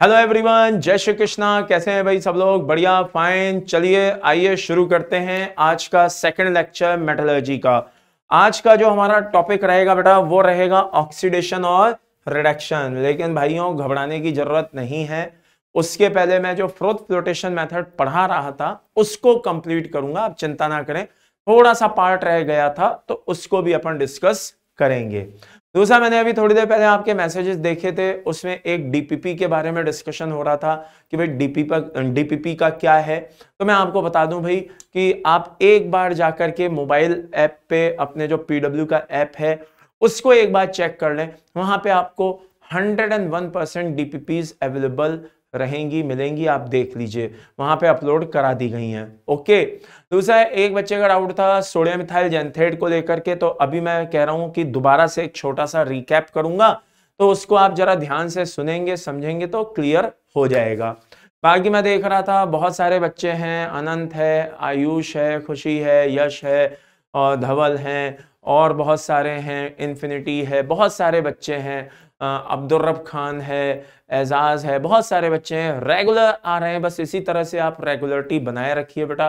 Hello everyone, जय श्री कृष्णा। कैसे हैं भाई सब लोग? बढ़िया, फाइन। चलिए आइए शुरू करते हैं आज का सेकंड लेक्चर मेटलर्जी का। आज का जो हमारा टॉपिक रहेगा बेटा वो रहेगा ऑक्सीडेशन और रिडक्शन। लेकिन भाइयों घबराने की जरूरत नहीं है। उसके पहले मैं जो फ्रोथ फ्लोटेशन मेथड पढ़ा रहा था उसको कंप्लीट करूंगा, आप चिंता ना करें। थोड़ा सा पार्ट रह गया था तो उसको भी अपन डिस्कस करेंगे। दूसरा, मैंने अभी थोड़ी देर पहले आपके मैसेजेस देखे थे, उसमें एक डीपीपी के बारे में डिस्कशन हो रहा था कि भाई डीपीपी का क्या है। तो मैं आपको बता दूं भाई कि आप एक बार जाकर के मोबाइल ऐप पे अपने जो पीडब्ल्यू का ऐप है उसको एक बार चेक कर लें। वहां पे आपको 101% डीपीपीज अवेलेबल रहेंगी, मिलेंगी। आप देख लीजिए, वहां पे अपलोड करा दी गई हैं। ओके। दूसरा, एक बच्चे का डाउट था सोडियम मिथाइल जेंथेट को लेकर के, तो अभी मैं कह रहा हूं कि दोबारा से एक छोटा सा रिकैप करूंगा, तो उसको आप जरा ध्यान से सुनेंगे समझेंगे तो क्लियर हो जाएगा। बाकी मैं देख रहा था बहुत सारे बच्चे हैं, अनंत है, आयुष है, खुशी है, यश है, और धवल हैं, और बहुत सारे हैं, इन्फिनिटी है, बहुत सारे बच्चे हैं, अब्दुल रब खान है, एजाज है, बहुत सारे बच्चे हैं, रेगुलर आ रहे हैं। बस इसी तरह से आप रेगुलरिटी बनाए रखिए बेटा।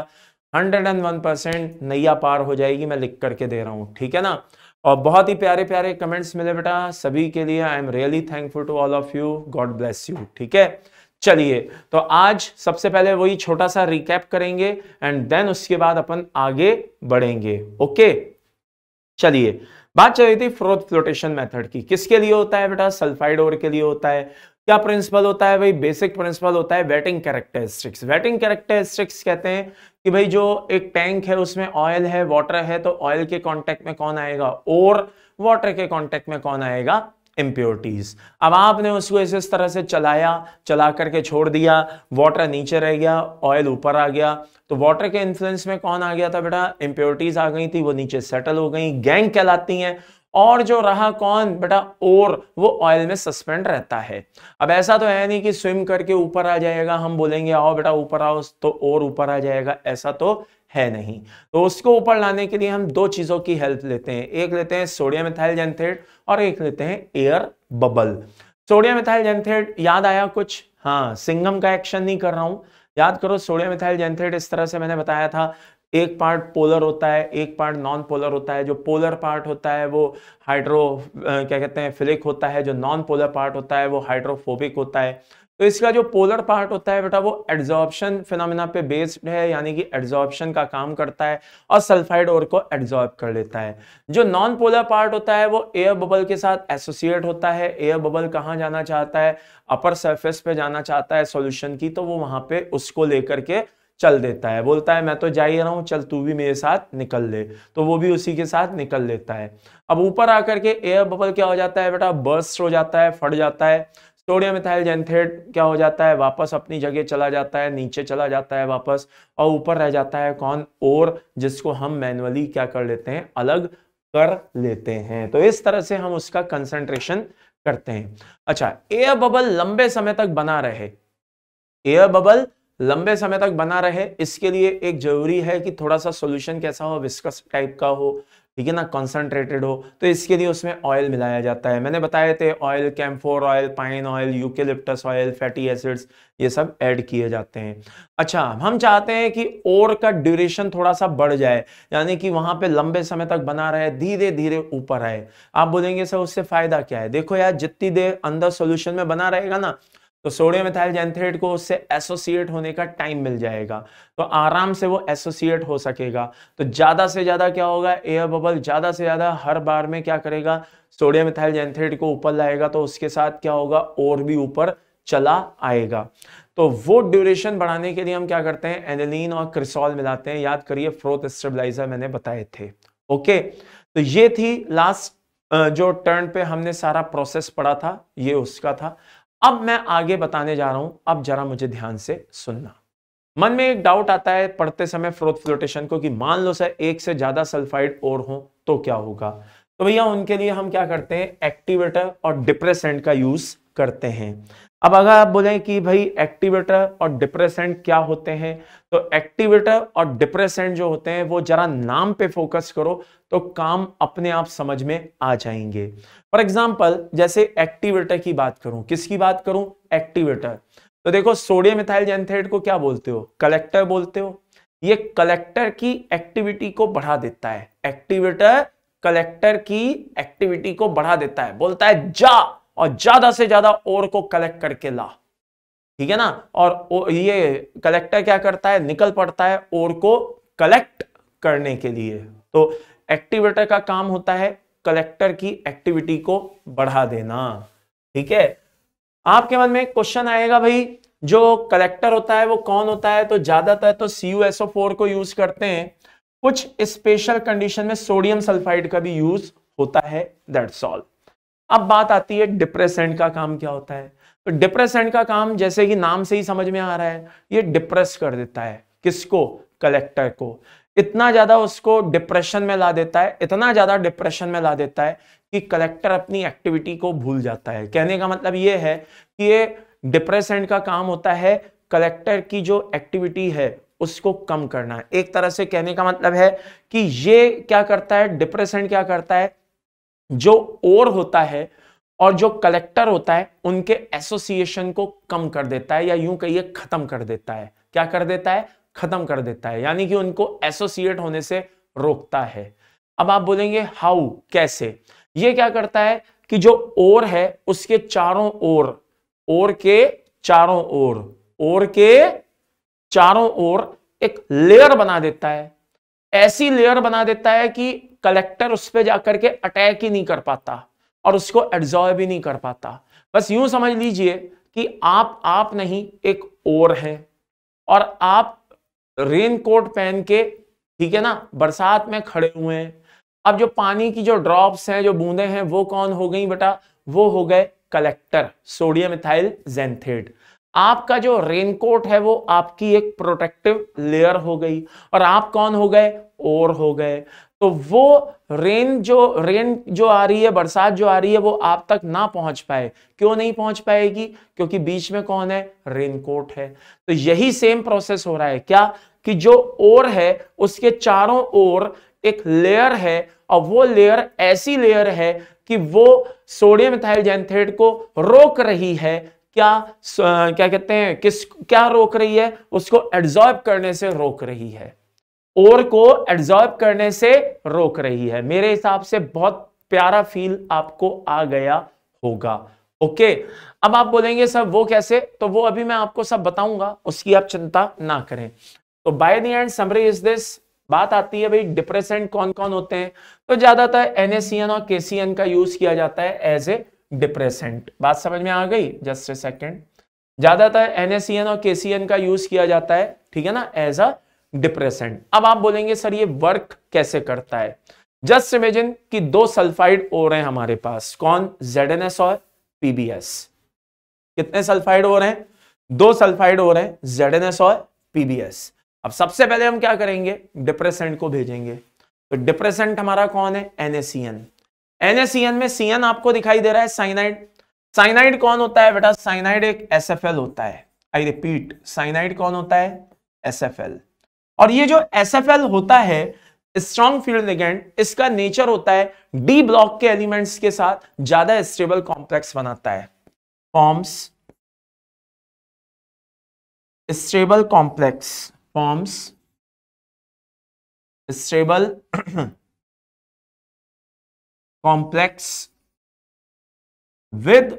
101% नैया पार हो जाएगी, मैं लिख करके दे रहा हूं, ठीक है ना। और बहुत ही प्यारे प्यारे कमेंट्स मिले बेटा सभी के लिए। I am really thankful to all of you, God bless you. ठीक है, चलिए तो आज सबसे पहले वही छोटा सा रिकैप करेंगे एंड देन उसके बाद अपन आगे बढ़ेंगे। ओके, चलिए। बात चल रही थी फ्रोथ फ्लोटेशन मेथड की। किसके लिए होता है बेटा? सल्फाइड ओर के लिए होता है। क्या प्रिंसिपल होता है भाई? बेसिक प्रिंसिपल होता है वेटिंग कैरेक्टरिस्टिक्स। वेटिंग कैरेक्टरिस्टिक्स कहते हैं कि भाई जो एक टैंक है उसमें ऑयल है, वाटर है, तो ऑयल के कांटेक्ट में कौन आएगा? और वाटर के कांटेक्ट में कौन आएगा? इम्प्योरिटीज। अब आपने उसको इस तरह से चला करके छोड़ दिया, वाटर नीचे रह गया, ऑयल ऊपर आ गया, तो वाटर के इन्फ्लुएंस में कौन आ गया था बेटा? इम्प्योरिटीज आ गई थी, वो नीचे सेटल हो गई, गैंग कहलाती हैं। और जो रहा कौन बेटा? और वो ऑयल में सस्पेंड रहता है। अब ऐसा तो है नहीं कि स्विम करके ऊपर आ जाएगा, हम बोलेंगे आओ बेटा ऊपर आओ तो और ऊपर आ जाएगा, ऐसा तो है नहीं। तो उसको ऊपर लाने के लिए हम दो चीजों की हेल्प लेते हैं। एक लेते हैं सोडियम मिथाइल जेंथेट और एक लेते हैं एयर बबल। सोडियम मिथाइल जेंथेट याद आया कुछ? हाँ, सिंघम का एक्शन नहीं कर रहा हूं, याद करो। सोडियम मिथाइल जेंथेट इस तरह से मैंने बताया था, एक पार्ट पोलर होता है, एक पार्ट नॉन पोलर होता है। जो पोलर पार्ट होता है वो हाइड्रो क्या कहते हैं, फिलिक होता है। जो नॉन पोलर पार्ट होता है वो हाइड्रोफोबिक होता है। तो इसका जो पोलर पार्ट होता है बेटा वो एड्सॉर्प्शन फिनोमेना पे बेस्ड है, यानी कि एड्सॉर्प्शन का काम करता है और सल्फाइड ओर को एड्सॉर्ब कर लेता है। जो नॉन पोलर पार्ट होता है वो एयर बबल के साथ एसोसिएट होता है। एयर बबल कहाँ जाना चाहता है? अपर सरफेस पे जाना चाहता है सॉल्यूशन की, तो वो वहां पे उसको लेकर के चल देता है, बोलता है मैं तो जा ही रहा हूं, चल तू भी मेरे साथ निकल ले, तो वो भी उसी के साथ निकल लेता है। अब ऊपर आकर के एयर बबल क्या हो जाता है बेटा? बर्स्ट हो जाता है, फट जाता है। सोडियम मिथाइल जेंथेट क्या हो जाता है? वापस अपनी जगह चला जाता है, नीचे चला जाता है वापस, और ऊपर रह जाता है कौन? और, जिसको हम मैनुअली क्या कर लेते हैं? अलग कर लेते हैं। तो इस तरह से हम उसका कंसंट्रेशन करते हैं। अच्छा, एयर बबल लंबे समय तक बना रहे, एयर बबल लंबे समय तक बना रहे, इसके लिए एक जरूरी है कि थोड़ा सा सॉल्यूशन कैसा हो? विस्कस टाइप का हो, ठीक है ना, कंसंट्रेटेड हो। तो इसके लिए उसमें ऑयल मिलाया जाता है। मैंने बताए थे oil, camphor oil, pine oil, eucalyptus oil, fatty acids, ये सब ऐड किए जाते हैं। अच्छा, हम चाहते हैं कि और का ड्यूरेशन थोड़ा सा बढ़ जाए, यानी कि वहां पे लंबे समय तक बना रहे, धीरे धीरे ऊपर आए। आप बोलेंगे सर उससे फायदा क्या है? देखो यार, जितनी देर अंदर सॉल्यूशन में बना रहेगा ना, तो सोडियम मिथाइल जेंथेट को उससे एसोसिएट होने का टाइम मिल जाएगा, तो आराम से वो एसोसिएट हो सकेगा। तो ज्यादा से ज्यादा क्या होगा? एयर बबल ज्यादा से ज्यादा हर बार में क्या करेगा? सोडियम मिथाइल जेंथेट को ऊपर लाएगा, तो उसके साथ क्या होगा? और भी ऊपर चला आएगा। तो वो ड्यूरेशन बढ़ाने के लिए हम क्या करते हैं? एनिलीन और क्रिसॉल मिलाते हैं। याद करिए, फ्रोथ स्टेबलाइजर मैंने बताए थे। ओके, तो ये थी लास्ट जो टर्न पे हमने सारा प्रोसेस पढ़ा था, ये उसका था। अब मैं आगे बताने जा रहा हूं, अब जरा मुझे ध्यान से सुनना। मन में एक डाउट आता है पढ़ते समय फ्रोथ फ्लोटेशन को कि मान लो सर एक से ज्यादा सल्फाइड और हो तो क्या होगा? तो भैया उनके लिए हम क्या करते हैं? एक्टिवेटर और डिप्रेसेंट का यूज करते हैं। अब अगर आप बोलें कि भाई एक्टिवेटर और डिप्रेसेंट क्या होते हैं, तो एक्टिवेटर और डिप्रेसेंट जो होते हैं वो जरा नाम पे फोकस करो तो काम अपने आप समझ में आ जाएंगे। फॉर एग्जांपल जैसे एक्टिवेटर की बात करूं, किसकी बात करूं, एक्टिवेटर। तो देखो सोडियम मिथाइल जेनथेट को क्या बोलते हो, कलेक्टर बोलते हो। ये कलेक्टर की एक्टिविटी को बढ़ा देता है, एक्टिवेटर कलेक्टर की एक्टिविटी को बढ़ा देता है, बोलता है जा और ज्यादा से ज्यादा ओर को कलेक्ट करके ला, ठीक है ना। और ये कलेक्टर क्या करता है, निकल पड़ता है ओर को कलेक्ट करने के लिए। तो एक्टिवेटर का काम होता है कलेक्टर की एक्टिविटी को बढ़ा देना, ठीक है। आपके मन में एक क्वेश्चन आएगा, भाई जो कलेक्टर होता है वो कौन होता है, तो ज्यादातर तो CuSO4 को यूज करते हैं, कुछ स्पेशल कंडीशन में सोडियम सल्फाइड का भी यूज होता है, दैट्स ऑल। अब बात आती है डिप्रेसेंट का काम क्या होता है। तो डिप्रेसेंट का काम जैसे कि नाम से ही समझ में आ रहा है, ये डिप्रेस कर देता है, किसको, कलेक्टर को। इतना ज्यादा उसको डिप्रेशन में ला देता है, इतना ज्यादा डिप्रेशन में ला देता है कि कलेक्टर अपनी एक्टिविटी को भूल जाता है। कहने का मतलब ये है कि ये डिप्रेसेंट का काम होता है कलेक्टर की जो एक्टिविटी है उसको कम करना है। एक तरह से कहने का मतलब है कि ये क्या करता है, डिप्रेसेंट क्या करता है, जो ओर होता है और जो कलेक्टर होता है उनके एसोसिएशन को कम कर देता है, या यूं कहिए खत्म कर देता है। क्या कर देता है, खत्म कर देता है, यानी कि उनको एसोसिएट होने से रोकता है। अब आप बोलेंगे हाउ, कैसे। ये क्या करता है कि जो ओर है उसके चारों ओर, ओर के चारों ओर, ओर के चारों ओर एक लेयर बना देता है। ऐसी लेयर बना देता है कि कलेक्टर उस पर जाकर के अटैक ही नहीं कर पाता और उसको एब्जॉर्ब भी नहीं कर पाता। बस यूं समझ लीजिए कि आप नहीं, एक ओर है और आप रेन कोट पहन के, ठीक है ना, बरसात में खड़े हुए हैं। अब जो पानी की जो ड्रॉप्स हैं, जो बूंदे हैं, वो कौन हो गई बेटा, वो हो गए कलेक्टर, सोडियम मिथाइल जेनथेट। आपका जो रेनकोट है वो आपकी एक प्रोटेक्टिव लेयर हो गई और आप कौन हो गए, ओर हो गए। तो वो रेन जो आ रही है, बरसात जो आ रही है, वो आप तक ना पहुंच पाए। क्यों नहीं पहुंच पाएगी, क्योंकि बीच में कौन है, रेनकोट है। तो यही सेम प्रोसेस हो रहा है, क्या, कि जो ओर है उसके चारों ओर एक लेयर है और वो लेयर ऐसी लेयर है कि वो सोडियम मिथाइल जेनथेट को रोक रही है। क्या कहते हैं, क्या रोक रही है, उसको एब्जॉर्ब करने से रोक रही है, ओर को एब्जॉर्ब करने से रोक रही है। मेरे हिसाब से बहुत प्यारा फील आपको आ गया होगा। ओके, अब आप बोलेंगे सर वो कैसे, तो वो अभी मैं आपको सब बताऊंगा, उसकी आप चिंता ना करें। तो by the and summary is this, बात आती है भाई डिप्रेसेंट कौन कौन होते हैं। तो ज्यादातर NaCN और KCN का यूज किया जाता है एज ए डिप्रेसेंट। बात समझ में आ गई, जस्ट ए सेकेंड। ज्यादातर NaCN और KCN का यूज किया जाता है, ठीक है ना, एज अ डिप्रेसेंट। अब आप बोलेंगे सर ये वर्क कैसे करता है। जस्ट इमेजिन कि दो सल्फाइड और हैं हमारे पास, कौन, ZnS और PbS। कितने सल्फाइड और हैं, दो सल्फाइड और हैं, ZnS और PbS। अब सबसे पहले हम क्या करेंगे, डिप्रेसेंट को भेजेंगे। तो डिप्रेसेंट हमारा कौन है, NaCN। NaCN में CN आपको दिखाई दे रहा है, साइनाइड। साइनाइड कौन होता है बेटा, साइनाइड एक SFL होता है। आई रिपीट, साइनाइड कौन होता है, SFL। और ये जो SFL होता है, स्ट्रॉन्ग फील्ड लिगेंड, इसका नेचर होता है डी ब्लॉक के एलिमेंट्स के साथ ज्यादा स्टेबल कॉम्प्लेक्स बनाता है, forms stable complex, forms stable complex with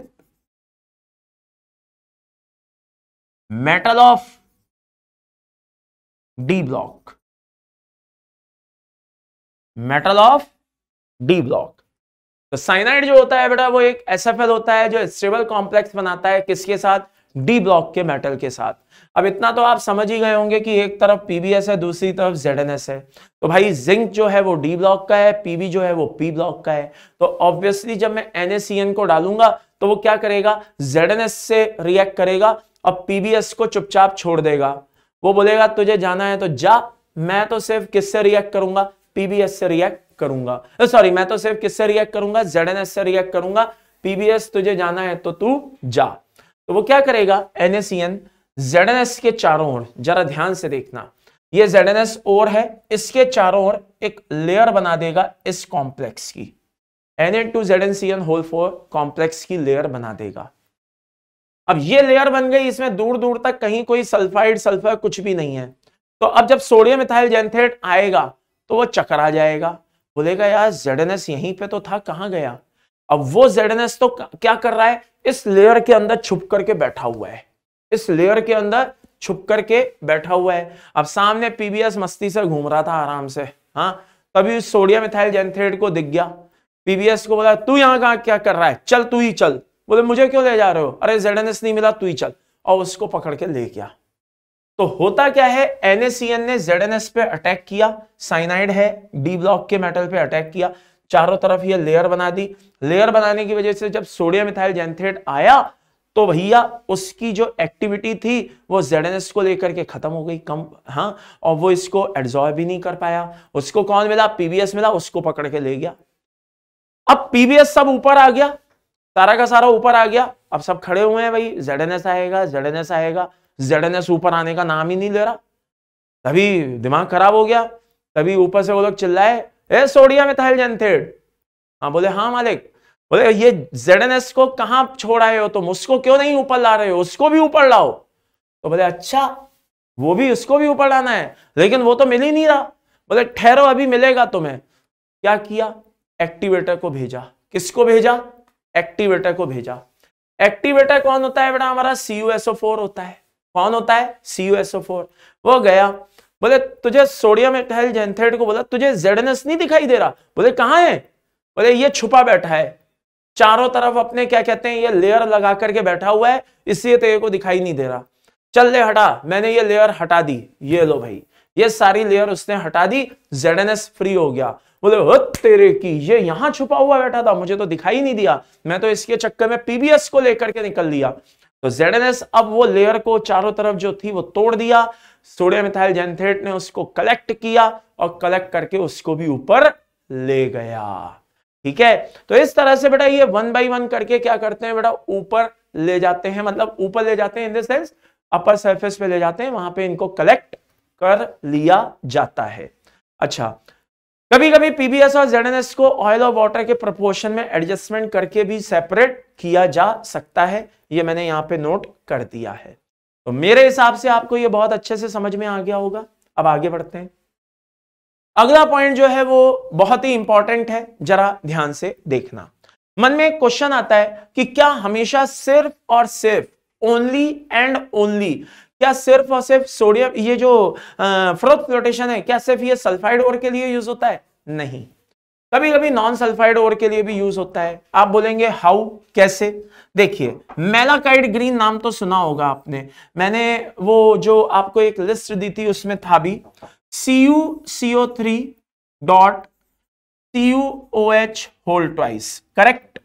metal of D block, metal of D block. तो साइनाइड जो होता है बेटा वो एक SFL होता है जो स्टेबल कॉम्प्लेक्स बनाता है, किसके साथ, डी ब्लॉक के मेटल के साथ। अब इतना तो आप समझ ही गए होंगे कि एक तरफ PbS है, दूसरी तरफ ZnS है। तो भाई जिंक जो है वो डी ब्लॉक का है, Pb जो है वो P ब्लॉक का है। तो ऑब्वियसली जब मैं NaCN को डालूंगा तो वो क्या करेगा, ZnS से रिएक्ट करेगा और PbS को चुपचाप छोड़ देगा। वो बोलेगा तुझे जाना है तो जा, मैं तो सिर्फ किससे रिएक्ट करूंगा, PbS से रिएक्ट करूंगा। सॉरी, मैं तो सिर्फ किससे रिएक्ट करूंगा, ZnS से रिएक्ट करूंगा। PbS तुझे जाना है तो तू जा। तो वो क्या करेगा, NaCN ZnS के चारों ओर, जरा ध्यान से देखना, ये ZnS और है, इसके चारों ओर एक लेयर बना देगा इस कॉम्प्लेक्स की, Na2ZnCN4 कॉम्प्लेक्स की लेयर बना देगा। अब ये लेयर बन गई, इसमें दूर दूर तक कहीं कोई सल्फाइड सल्फर कुछ भी नहीं है। तो अब जब सोडियम इथाइल जेंथेट आएगा तो वो चकरा जाएगा, बोलेगा यार ZnS यहीं पे तो था, कहां गया। अब वो ZnS तो क्या कर रहा है, इस लेयर के अंदर छुप करके बैठा हुआ है, इस लेयर के अंदर छुप करके बैठा हुआ है। अब सामने PBS मस्ती से घूम रहा था आराम से, हाँ, तभी सोडियम इथाइल जेंथेट को दिख गया। PBS को बोला तू यहां कहां क्या कर रहा है, चल तू ही चल। बोले मुझे क्यों ले जा रहे हो, अरे ZnS नहीं मिला तू ही चल, और उसको पकड़ के ले गया। तो होता क्या है, NaCN ने ZnS पे अटैक किया, साइनाइड है, D ब्लॉक के मेटल पे अटैक किया, चारों तरफ ये लेयर बना दी। लेयर बनाने की वजह से जब सोडियम इथाइल जेंथेट आया तो भैया उसकी जो एक्टिविटी थी वो ZnS को लेकर के खत्म हो गई, कम, हाँ, और वो इसको एब्जॉर्ब भी नहीं कर पाया। उसको कौन मिला, PBS मिला, उसको पकड़ के ले गया। अब PBS सब ऊपर आ गया, सारा का सारा ऊपर आ गया। अब सब खड़े हुए हैं भाई, ZnS आएगा, ZnS आएगा, ZnS ऊपर आने का नाम ही नहीं ले रहा। तभी दिमाग खराब हो गया, तभी ऊपर से वो लोग चिल्लाए, ए सोडियम इथाइल जेंथेट। हाँ, बोले हाँ मालिक। बोले ये ZnS को कहां छोड़ आए हो तुम, उसको क्यों नहीं ऊपर ला रहे हो, उसको भी ऊपर लाओ। तो बोले अच्छा, वो भी, उसको भी ऊपर लाना है, लेकिन वो तो मिल ही नहीं रहा। बोले ठहरो अभी मिलेगा तुम्हें। क्या किया, एक्टिवेटर को भेजा। किसको भेजा, एक्टिवेटर को भेजा। एक्टिवेटर कौन होता है बेटा, हमारा CuSO4 होता है। कौन होता है, CuSO4। वो गया, बोले तुझे सोडियम इथाइल जेंथेट को बोला तुझे ZnS नहीं दिखाई दे रहा। बोले कहां है, बोले ये छुपा बैठा है, चारों तरफ अपने क्या कहते हैं ये लेयर लगा करके बैठा हुआ है, इसलिए तेरे को दिखाई नहीं दे रहा। चल ले हटा। मैंने ये लेयर हटा दी, ये लो भाई, ये सारी लेयर उसने हटा दी, ZnS फ्री हो गया। बोले हो तेरे की, ये यहां छुपा हुआ बैठा था, मुझे तो दिखाई नहीं दिया, मैं तो इसके चक्कर में PBS को लेकर के निकल लिया। तो ZnS अब वो लेयर को चारों तरफ जो थी वो तोड़ दिया। सोडियम इथाइल जेंथेट ने उसको कलेक्ट किया और कलेक्ट करके उसको भी ऊपर ले गया। ठीक है, तो इस तरह से बेटा ये 1 बाय 1 करके क्या करते हैं बेटा, ऊपर ले जाते हैं, मतलब ऊपर ले जाते हैं in the sense upper surface पे ले जाते हैं, वहां पे इनको कलेक्ट कर लिया जाता है। अच्छा, कभी कभी PBS और ZnS को ऑयल और वाटर के प्रोपोर्शन में एडजस्टमेंट करके भी सेपरेट किया जा सकता है, ये मैंने यहां पे नोट कर दिया है। तो मेरे हिसाब से आपको ये बहुत अच्छे से समझ में आ गया होगा। अब आगे बढ़ते हैं। अगला पॉइंट जो है वो बहुत ही इंपॉर्टेंट है, जरा ध्यान से देखना। मन में एक क्वेश्चन आता है कि क्या हमेशा सिर्फ और सिर्फ, ओनली एंड ओनली, क्या सिर्फ और सिर्फ सोडियम, ये जो फ्रोथ फ्लोटेशन है, क्या सिर्फ ये सल्फाइड ओर के लिए यूज होता है? नहीं, कभी कभी नॉन सल्फाइड ओर के लिए भी यूज होता है। आप बोलेंगे हाउ, कैसे? देखिए, मेलाकाइड ग्रीन नाम तो सुना होगा आपने, मैंने वो जो आपको एक लिस्ट दी थी उसमें था भी, CuCO3 dot CuOH whole twice, correct.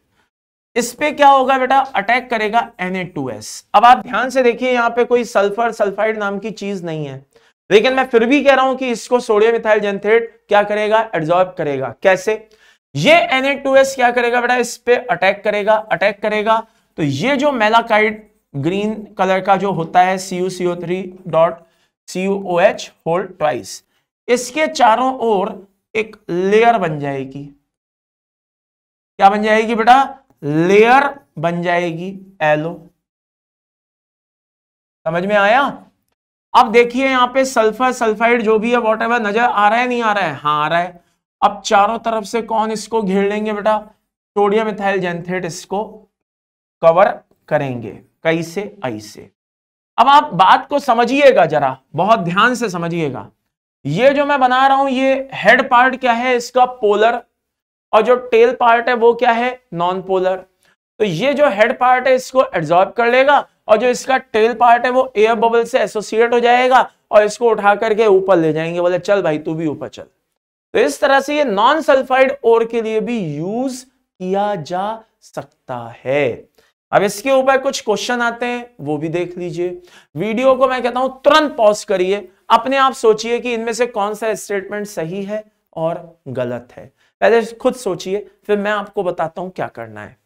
इस पे क्या होगा बेटा, अटैक करेगा Na2S। अब आप ध्यान से देखिए, यहां पे कोई सल्फर सल्फाइड नाम की चीज नहीं है, लेकिन मैं फिर भी कह रहा हूं कि इसको सोडियम इथाइल जेंथेट क्या करेगा, एब्जॉर्ब करेगा। कैसे? ये Na2S क्या करेगा बेटा, इस पे अटैक करेगा। अटैक करेगा तो ये जो मेलाकाइड ग्रीन कलर का जो होता है CuCO3 dot CuOH whole twice, इसके चारों ओर एक लेयर बन जाएगी। क्या बन जाएगी बेटा? लेयर बन जाएगी, एलो। समझ में आया? अब देखिए यहां पे सल्फर सल्फाइड जो भी है व्हाटएवर नजर आ रहा है, नहीं आ रहा है? हाँ आ रहा है। अब चारों तरफ से कौन इसको घेर लेंगे बेटा? सोडियम इथाइल जेंथेट इसको कवर करेंगे। कैसे? ऐसे। अब आप बात को समझिएगा, जरा बहुत ध्यान से समझिएगा। ये जो मैं बना रहा हूं, ये हेड पार्ट क्या है इसका, पोलर, और जो टेल पार्ट है वो क्या है, नॉन पोलर। तो ये जो हेड पार्ट है इसको एब्जॉर्ब कर लेगा, और जो इसका टेल पार्ट है वो एयर बबल से एसोसिएट हो जाएगा, और इसको उठा करके ऊपर ले जाएंगे। बोले चल भाई तू भी ऊपर चल। तो इस तरह से ये नॉन सल्फाइड ओर के लिए भी यूज किया जा सकता है। अब इसके ऊपर कुछ क्वेश्चन आते हैं, वो भी देख लीजिए। वीडियो को मैं कहता हूं तुरंत पॉज करिए, अपने आप सोचिए कि इनमें से कौन सा स्टेटमेंट सही है और गलत है। पहले खुद सोचिए, फिर मैं आपको बताता हूं क्या करना है।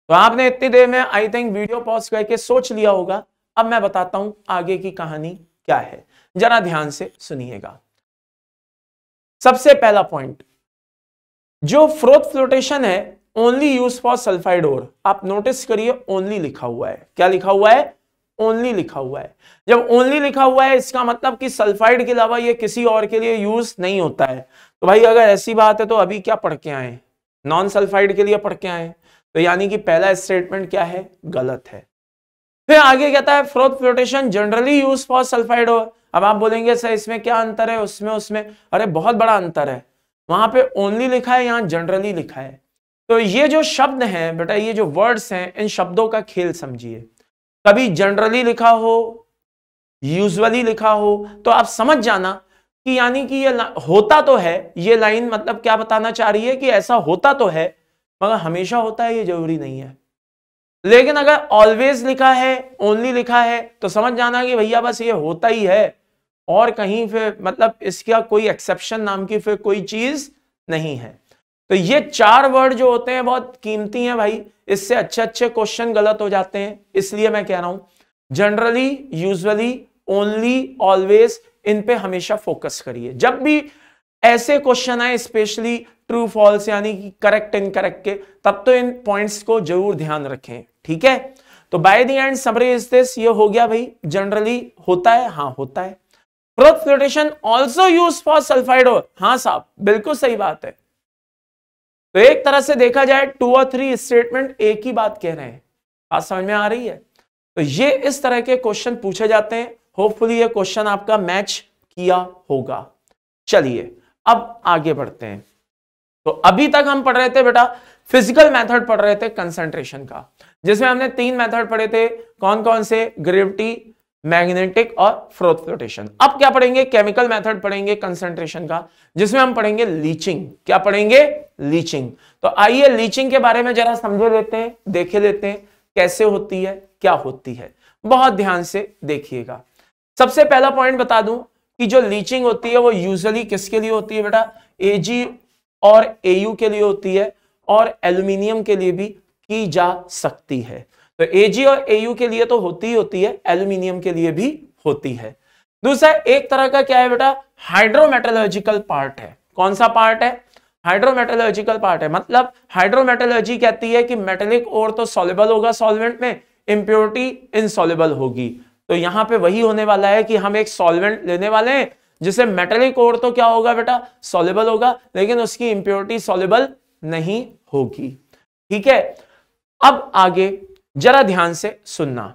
तो आपने इतनी देर में आई थिंक वीडियो पॉज करके सोच लिया होगा। अब मैं बताता हूं आगे की कहानी क्या है, जरा ध्यान से सुनिएगा। सबसे पहला पॉइंट, जो फ्रोथ फ्लोटेशन है only use for sulphide ore, आप नोटिस करिए ओनली लिखा हुआ है। क्या लिखा हुआ है? ओनली लिखा हुआ है। जब ओनली लिखा हुआ है इसका मतलब कि सल्फाइड के अलावा ये किसी और के लिए यूज नहीं होता है। तो भाई अगर ऐसी बात है तो अभी क्या पढ़ के आए? नॉन सल्फाइड के लिए पढ़ के आए। तो यानी कि पहला स्टेटमेंट क्या है? गलत है। फिर आगे कहता है froth flotation generally use for sulphide ore. अब आप बोलेंगे सर इसमें क्या अंतर है उसमें? अरे बहुत बड़ा अंतर है। वहां पे ओनली लिखा है, यहां जनरली लिखा है। तो ये जो शब्द हैं बेटा, ये जो वर्ड्स हैं, इन शब्दों का खेल समझिए। कभी जनरली लिखा हो, यूजुअली लिखा हो, तो आप समझ जाना कि यानी कि ये होता तो है, ये लाइन मतलब क्या बताना चाह रही है कि ऐसा होता तो है, मगर हमेशा होता है ये जरूरी नहीं है। लेकिन अगर ऑलवेज लिखा है, ओनली लिखा है, तो समझ जाना कि भैया बस ये होता ही है, और कहीं फिर मतलब इसका कोई एक्सेप्शन नाम की फिर कोई चीज नहीं है। तो ये चार वर्ड जो होते हैं बहुत कीमती हैं भाई, इससे अच्छे अच्छे क्वेश्चन गलत हो जाते हैं। इसलिए मैं कह रहा हूं जनरली, यूजुअली, ओनली, ऑलवेज, इन पे हमेशा फोकस करिए। जब भी ऐसे क्वेश्चन आए स्पेशली ट्रू फॉल्स यानी कि करेक्ट इनकरेक्ट के, तब तो इन पॉइंट्स को जरूर ध्यान रखें, ठीक है। तो by the and summary is this, ये हो गया भाई, जनरली होता है, हाँ होता है। Froth flotation also use for sulphide ore, हाँ साहब बिल्कुल सही बात है। तो एक तरह से देखा जाए 2 और 3 स्टेटमेंट एक ही बात कह रहे हैं। बात समझ में आ रही है? तो ये इस तरह के क्वेश्चन पूछे जाते हैं। होपफुली ये क्वेश्चन आपका मैच किया होगा। चलिए अब आगे बढ़ते हैं। तो अभी तक हम पढ़ रहे थे बेटा फिजिकल मेथड पढ़ रहे थे कंसंट्रेशन का, जिसमें हमने 3 मेथड पढ़े थे। कौन कौन से? ग्रेविटी, मैग्नेटिक और फ्रोथ फ्लोटेशन। अब क्या पढ़ेंगे? केमिकल मेथड पढ़ेंगे कंसंट्रेशन का, जिसमें हम पढ़ेंगे लीचिंग। क्या पढ़ेंगे? लीचिंग। तो आइए लीचिंग के बारे में जरा समझे लेते हैं, देखे लेते हैं कैसे होती है, क्या होती है। बहुत ध्यान से देखिएगा। सबसे पहला पॉइंट बता दूं कि जो लीचिंग होती है वो यूजुअली किसके लिए होती है बेटा? Ag और Au के लिए होती है, और एल्यूमिनियम के लिए भी की जा सकती है। तो Ag और Au के लिए तो होती ही होती है, एल्यूमिनियम के लिए भी होती है। दूसरा एक तरह का क्या है बेटा? हाइड्रोमेटलर्जिकल पार्ट है। कौन सा पार्ट है? हाइड्रोमेटलर्जिकल पार्ट है। मतलब हाइड्रोमेटलर्जी कहती है कि मेटेलिक और तो सॉल्युबल होगा सॉल्वेंट में, इंप्योरिटी इनसॉल्युबल होगी। तो यहां पे वही होने वाला है कि हम एक सॉल्वेंट लेने वाले हैं जिसे मेटेलिक और तो क्या होगा बेटा? सॉल्युबल होगा, लेकिन उसकी इंप्योरिटी सॉल्युबल नहीं होगी, ठीक है। अब आगे जरा ध्यान से सुनना।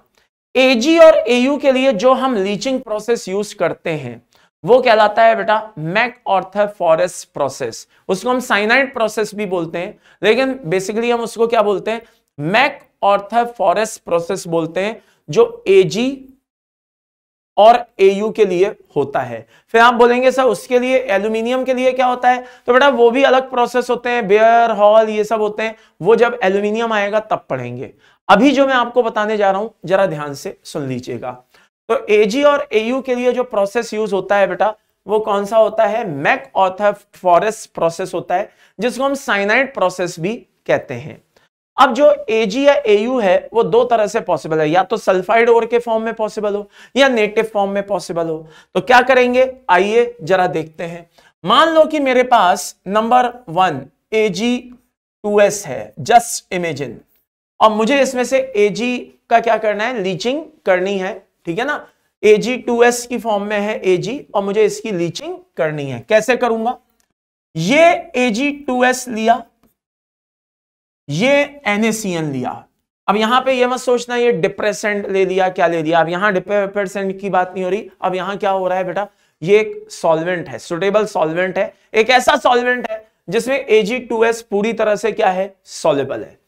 Ag और Au के लिए जो हम लीचिंग प्रोसेस यूज करते हैं वो कहलाता है बेटा मैकऑर्थोफोरस प्रोसेस। उसको हम साइनाइड प्रोसेस भी बोलते हैं, लेकिन बेसिकली हम उसको क्या बोलते हैं? मैकऑर्थोफोरस प्रोसेस बोलते हैं, जो Ag और Au के लिए होता है। फिर आप बोलेंगे सर उसके लिए एल्यूमिनियम के लिए क्या होता है? तो बेटा वो भी अलग प्रोसेस होते हैं, बेयर हॉल ये सब होते हैं, वो जब एल्यूमिनियम आएगा तब पढ़ेंगे। अभी जो मैं आपको बताने जा रहा हूं जरा ध्यान से सुन लीजिएगा। तो Ag और Au के लिए जो प्रोसेस यूज होता है बेटा वो कौन सा होता है? मैकऑर्थोफोरस प्रोसेस होता है, जिसको हम साइनाइड प्रोसेस भी कहते हैं। अब जो Ag या Au है वो दो तरह से पॉसिबल है, या तो सल्फाइड ओर के फॉर्म में पॉसिबल हो या नेटिव फॉर्म में पॉसिबल हो। तो क्या करेंगे आइए जरा देखते हैं। मान लो कि मेरे पास नंबर 1 Ag2S है, जस्ट इमेजिन, और मुझे इसमें से Ag का क्या करना है? लीचिंग करनी है, ठीक है ना। Ag2S की फॉर्म में है Ag और मुझे इसकी लीचिंग करनी है। कैसे करूंगा? ये Ag2S लिया, ये NaCN लिया। अब यहां पे ये मत सोचना ये डिप्रेसेंट ले लिया, क्या ले लिया। अब यहां डिप्रेसेंट की बात नहीं हो रही, अब यहां क्या हो रहा है बेटा? ये एक सॉल्वेंट है, सुटेबल सॉल्वेंट है, एक ऐसा सॉल्वेंट है जिसमें Ag2S पूरी तरह से क्या है? सॉल्युबल है।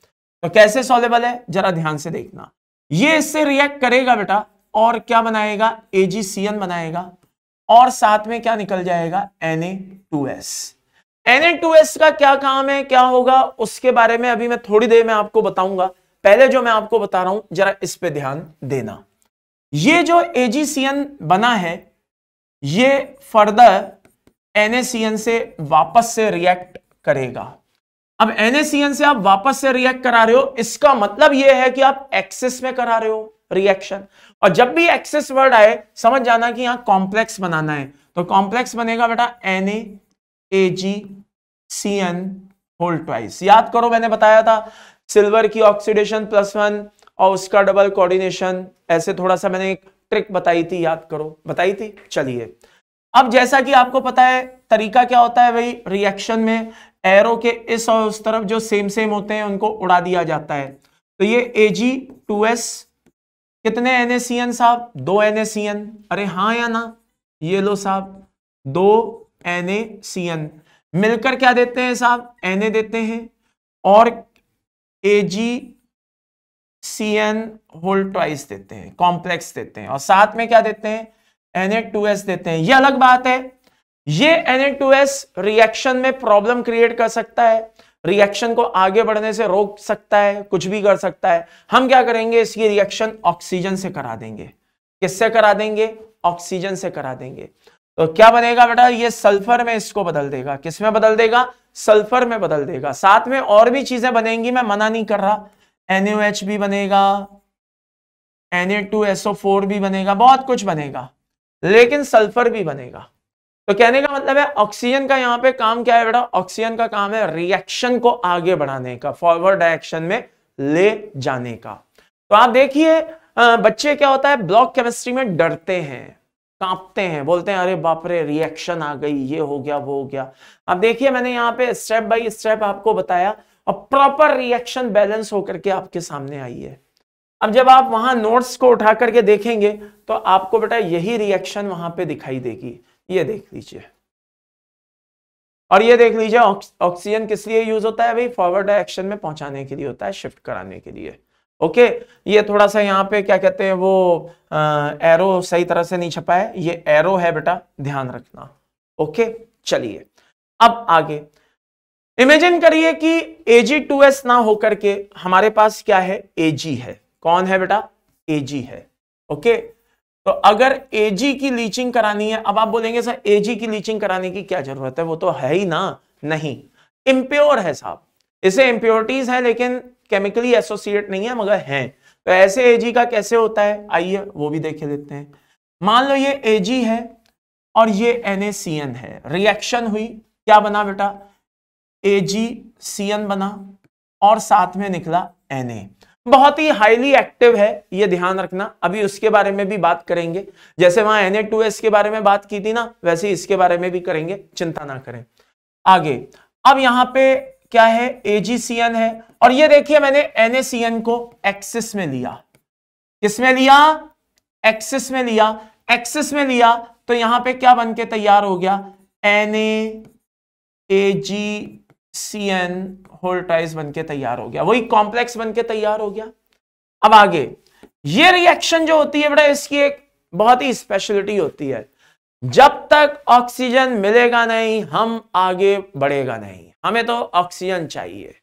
तो कैसे सॉल्युबल है जरा ध्यान से देखना। ये इससे रिएक्ट करेगा बेटा और क्या बनाएगा? AgCN बनाएगा, और साथ में क्या निकल जाएगा? Na2S। Na2S का क्या काम है, क्या होगा, उसके बारे में अभी मैं थोड़ी देर में आपको बताऊंगा। पहले जो मैं आपको बता रहा हूं जरा इस पे ध्यान देना। ये जो AgCN बना है ये फर्दर NaCN से वापस से रिएक्ट करेगा। अब NaCN से आप वापस से रिएक्ट करा रहे हो, इसका मतलब यह है कि आप एक्सेस में करा रहे हो रिएक्शन। और जब भी एक्सेस वर्ड आए समझ जाना कि यहां कॉम्प्लेक्स बनाना है, तो कॉम्प्लेक्स बनेगा बेटा NaAgCN होल ट्वाइस। याद करो मैंने बताया था सिल्वर की ऑक्सीडेशन +1 और उसका डबल कोऑर्डिनेशन, ऐसे थोड़ा सा मैंने एक ट्रिक बताई थी, याद करो, बताई थी। चलिए अब जैसा कि आपको पता है तरीका क्या होता है भाई, रिएक्शन में एरो के इस और उस तरफ जो सेम सेम होते हैं उनको उड़ा दिया जाता है। तो ये Ag2S कितने NaCN साहब, 2 NaCN, अरे हाँ या ना, ये लो साहब 2 NaCN मिलकर क्या देते हैं साहब, Na देते हैं, और AgCN होल ट्वाइस देते हैं, कॉम्प्लेक्स देते हैं, और साथ में क्या देते हैं, Na2S देते हैं। ये अलग बात है, ये Na2S रिएक्शन में प्रॉब्लम क्रिएट कर सकता है, रिएक्शन को आगे बढ़ने से रोक सकता है, कुछ भी कर सकता है। हम क्या करेंगे, इसकी रिएक्शन ऑक्सीजन से करा देंगे। किससे करा देंगे, ऑक्सीजन से करा देंगे। तो क्या बनेगा बेटा, ये सल्फर में इसको बदल देगा, किसमें बदल देगा, सल्फर में बदल देगा। साथ में और भी चीजें बनेंगी, मैं मना नहीं कर रहा, NaOH भी बनेगा, Na2SO4 भी बनेगा, बहुत कुछ बनेगा, लेकिन सल्फर भी बनेगा। तो कहने का मतलब है ऑक्सीजन का यहां पे काम क्या है बेटा, ऑक्सीजन का काम है रिएक्शन को आगे बढ़ाने का, फॉरवर्ड डायरेक्शन में ले जाने का। तो आप देखिए बच्चे क्या होता है, ब्लॉक केमिस्ट्री में डरते हैं, कांपते हैं, बोलते हैं अरे बाप रे रिएक्शन आ गई, ये हो गया वो हो गया। अब देखिए मैंने यहाँ पे स्टेप बाय स्टेप आपको बताया और प्रॉपर रिएक्शन बैलेंस होकर के आपके सामने आई है। अब जब आप वहां नोट्स को उठा करके देखेंगे तो आपको बेटा यही रिएक्शन वहां पे दिखाई देगी। ये देख लीजिए, और ये देख लीजिए ऑक्सीजन किस लिए यूज होता है भाई, फॉरवर्ड डायरेक्शन में पहुंचाने के लिए होता है, शिफ्ट कराने के लिए। ओके, ये थोड़ा सा यहाँ पे क्या कहते हैं वो एरो सही तरह से नहीं छपा है, ये एरो है बेटा, ध्यान रखना। ओके चलिए अब आगे इमेजिन करिए कि Ag2S ना होकर के हमारे पास क्या है, Ag है। कौन है बेटा, Ag है। ओके, तो अगर Ag की लीचिंग करानी है, अब आप बोलेंगे सर Ag की लीचिंग कराने की क्या जरूरत है, वो तो है ही ना, नहीं, इम्प्योर है साहब, इसे इम्प्योरिटीज है लेकिन केमिकली एसोसिएट नहीं है मगर हैं। तो ऐसे Ag का कैसे होता है, आइए वो भी देख लेते हैं। मान लो ये Ag है और ये NaCN है, रिएक्शन हुई, क्या बना बेटा, AgCN बना और साथ में निकला Na। बहुत ही हाईली एक्टिव है, ये ध्यान रखना, अभी उसके बारे में भी बात करेंगे, जैसे वहां Na2S के बारे में बात की थी ना, वैसे इसके बारे में भी करेंगे, चिंता ना करें। आगे अब यहां पे क्या है, AgCN है, और ये देखिए मैंने NaCN को एक्सिस में लिया, किसमें लिया, एक्सिस में लिया, एक्सिस में लिया, तो यहां पे क्या बन के तैयार हो गया, NaAgCN होल ट्वाइस बन के तैयार हो गया, वही कॉम्प्लेक्स बन के तैयार हो गया। अब आगे ये रिएक्शन जो होती है बेटा, इसकी एक बहुत ही स्पेशलिटी होती है, जब तक ऑक्सीजन मिलेगा नहीं हम आगे बढ़ेगा नहीं, हमें तो ऑक्सीजन चाहिए,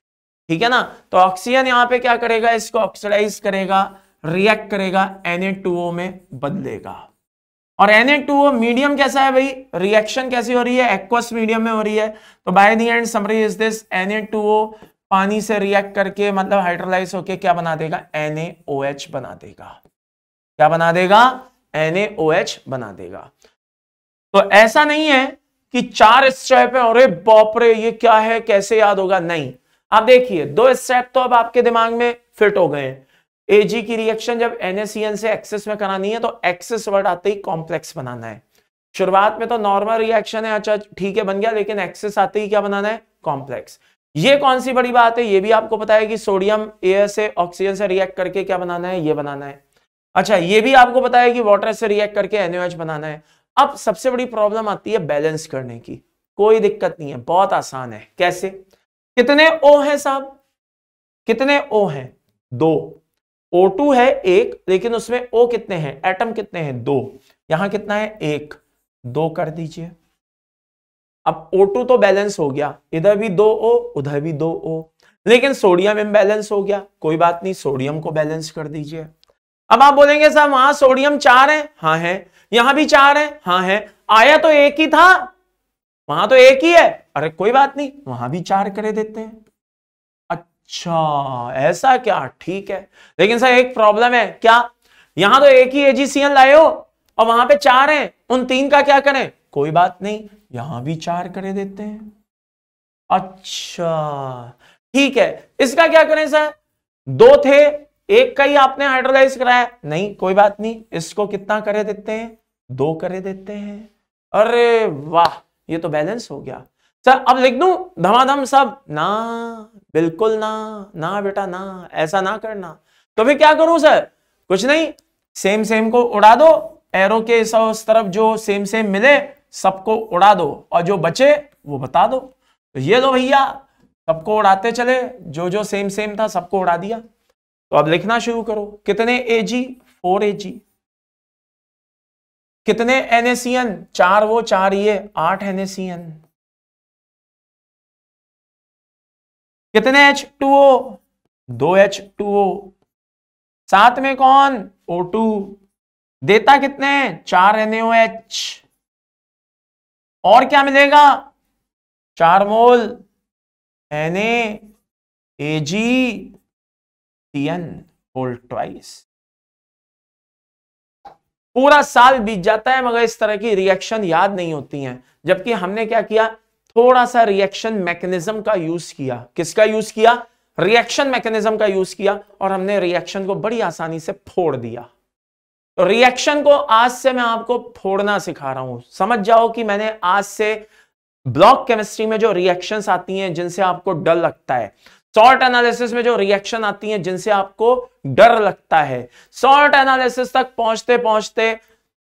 ठीक है ना। तो ऑक्सीजन यहां पे क्या करेगा, इसको ऑक्सीडाइज करेगा, रिएक्ट करेगा, Na2O में बदलेगा। और Na2O मीडियम कैसा है भाई, रिएक्शन कैसी हो रही है, एक्वस मीडियम में हो रही है। तो by the and summary is this, Na2O पानी से रिएक्ट करके मतलब हाइड्रोलाइज होके क्या बना देगा, NaOH बना देगा। क्या बना देगा, NaOH बना देगा। तो ऐसा नहीं है कि 4 स्टेप है, अरे बाप रे ये क्या है, कैसे याद होगा, नहीं। आप देखिए 2 स्टेप तो अब आपके दिमाग में फिट हो गए हैं। Ag की रिएक्शन जब NaCN से एक्सेस में करानी है तो एक्सेस वर्ड आते ही कॉम्प्लेक्स बनाना है। शुरुआत में तो नॉर्मल रिएक्शन है, अच्छा ठीक है बन गया, लेकिन एक्सेस आते ही क्या बनाना है, कॉम्प्लेक्स। ये कौन सी बड़ी बात है, ये भी आपको पता है कि सोडियम एयर से ऑक्सीजन से रिएक्ट करके क्या बनाना है, ये बनाना है। अच्छा ये भी आपको पता है कि वाटर से रिएक्ट करके NaOH बनाना है। अब सबसे बड़ी प्रॉब्लम आती है बैलेंस करने की, कोई दिक्कत नहीं है, बहुत आसान है। कैसे, कितने O है साहब, कितने O हैं, 2, O2 है 1, लेकिन उसमें O कितने हैं, एटम कितने हैं, 2, यहां कितना है 1, 2 कर दीजिए। अब O2 तो बैलेंस हो गया, इधर भी 2O उधर भी 2O, लेकिन सोडियम इम्बैलेंस हो गया, कोई बात नहीं, सोडियम को बैलेंस कर दीजिए। अब आप बोलेंगे साहब वहां सोडियम 4 है, हाँ है, यहां भी 4 है, हाँ है, आया तो 1 ही था, वहां तो 1 ही है, अरे कोई बात नहीं, वहां भी 4 करे देते हैं, अच्छा ऐसा क्या, ठीक है। लेकिन सर एक प्रॉब्लम है, क्या? यहां तो एक ही AgCl लाए हो और वहां पे 4 हैं, उन 3 का क्या करें? कोई बात नहीं, यहां भी 4 कर देते हैं। अच्छा ठीक है, इसका क्या करें सर? 2 थे, एक का ही आपने हाइड्रोलाइज कराया, नहीं कोई बात नहीं, इसको कितना करे देते हैं? 2 करे देते हैं। अरे वाह, ये तो बैलेंस हो गया। सर अब लिख दूं धमाधम सब? ना, बिल्कुल ना, ना बेटा ना, ऐसा ना करना। तो फिर क्या करूं सर? कुछ नहीं, सेम सेम को उड़ा दो, एरो के उस तरफ जो सेम सेम मिले सबको उड़ा दो, और जो बचे वो बता दो। तो ये लो भैया, सबको उड़ाते चले, जो जो सेम सेम था सबको उड़ा दिया। तो अब लिखना शुरू करो, कितने Ag? 4 Ag। कितने NaCN? 4 वो 4 ये, 8 NaCN। कितने H2O? 2 H2O। साथ में कौन? O2। देता कितने? 4 NaOH। और क्या मिलेगा? 4 मोल NaAgCN होल ट्वाइस। पूरा साल बीत जाता है मगर इस तरह की रिएक्शन याद नहीं होती हैं, जबकि हमने क्या किया? थोड़ा सा रिएक्शन मैकेनिज्म का यूज किया। किसका यूज किया? रिएक्शन मैकेनिज्म का यूज किया, और हमने रिएक्शन को बड़ी आसानी से फोड़ दिया। तो रिएक्शन को आज से मैं आपको फोड़ना सिखा रहा हूं। समझ जाओ कि मैंने आज से ब्लॉक केमिस्ट्री में जो रिएक्शंस आती हैं जिनसे आपको डर लगता है, सॉल्ट एनालिसिस में जो रिएक्शन आती हैं जिनसे आपको डर लगता है, सॉल्ट एनालिसिस तक पहुंचते पहुंचते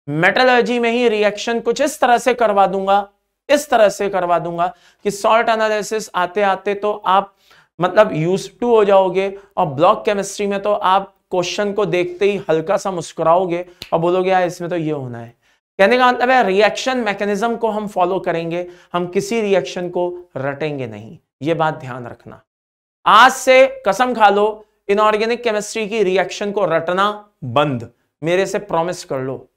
मेटलर्जी में ही रिएक्शन कुछ इस तरह से करवा दूंगा, इस तरह से करवा दूंगा कि सॉल्ट एनालिसिस आते आते तो आप मतलब यूज्ड टू हो जाओगे, और ब्लॉक केमिस्ट्री में तो आप क्वेश्चन को देखते ही हल्का सा मुस्कुराओगे और बोलोगे यार इसमें तो ये होना है। कहने का मतलब है रिएक्शन मैकेनिज्म को हम फॉलो करेंगे, हम किसी रिएक्शन को रटेंगे नहीं। ये बात ध्यान रखना। आज से कसम खा लो, इनऑर्गेनिक केमिस्ट्री की रिएक्शन को रटना बंद। मेरे से प्रॉमिस कर लो,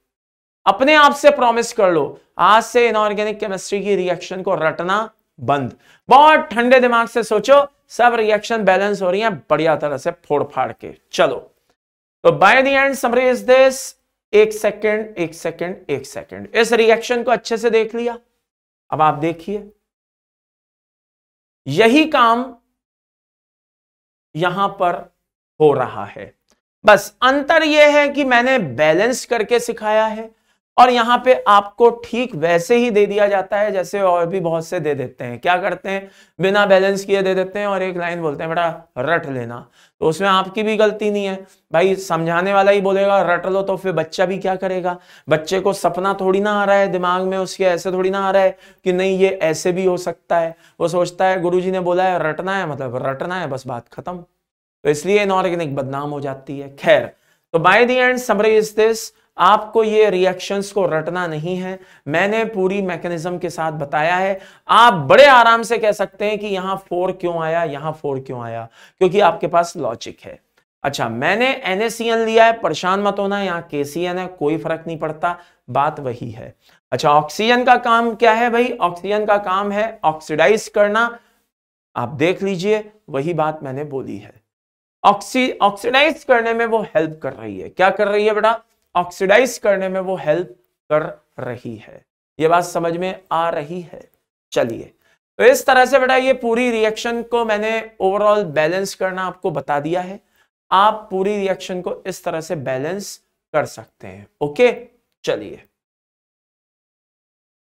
अपने आप से प्रॉमिस कर लो, आज से इनऑर्गेनिक केमिस्ट्री की रिएक्शन को रटना बंद। बहुत ठंडे दिमाग से सोचो, सब रिएक्शन बैलेंस हो रही है बढ़िया तरह से फोड़ फाड़ के। चलो, तो by the end summarise this. एक सेकंड, एक सेकंड, एक सेकंड, इस रिएक्शन को अच्छे से देख लिया। अब आप देखिए, यही काम यहां पर हो रहा है, बस अंतर यह है कि मैंने बैलेंस करके सिखाया है, और यहां पे आपको ठीक वैसे ही दे दिया जाता है जैसे और भी बहुत से दे देते हैं। क्या करते हैं? बिना बैलेंस किए दे देते हैं और एक लाइन बोलते हैं बेटा रट लेना। तो उसमें आपकी भी गलती नहीं है भाई, समझाने वाला ही बोलेगा रट लो, तो फिर बच्चा भी क्या करेगा? बच्चे को सपना थोड़ी ना आ रहा है दिमाग में, उसके ऐसे थोड़ी ना आ रहा है कि नहीं ये ऐसे भी हो सकता है। वो सोचता है गुरुजी ने बोला है रटना है, मतलब रटना है, बस बात खत्म। तो इसलिए इनऑर्गेनिक बदनाम हो जाती है। खैर, तो by the and summary is this, आपको ये रिएक्शंस को रटना नहीं है, मैंने पूरी मैकेनिज्म के साथ बताया है। आप बड़े आराम से कह सकते हैं कि यहां 4 क्यों आया, यहां 4 क्यों आया, क्योंकि आपके पास लॉजिक है। अच्छा, मैंने NaCN लिया है, परेशान मत होना, यहां KCN है, कोई फर्क नहीं पड़ता, बात वही है। अच्छा, ऑक्सीजन का काम क्या है भाई? ऑक्सीजन का काम है ऑक्सीडाइज करना। आप देख लीजिए, वही बात मैंने बोली है। ऑक्सीडाइज करने में वो हेल्प कर रही है। क्या कर रही है बेटा? ऑक्सीडाइज करने में वो हेल्प कर रही है। ये बात समझ में आ रही है? चलिए, तो इस तरह से बेटा ये पूरी रिएक्शन को मैंने ओवरऑल बैलेंस करना आपको बता दिया है। आप पूरी रिएक्शन को इस तरह से बैलेंस कर सकते हैं। ओके, चलिए,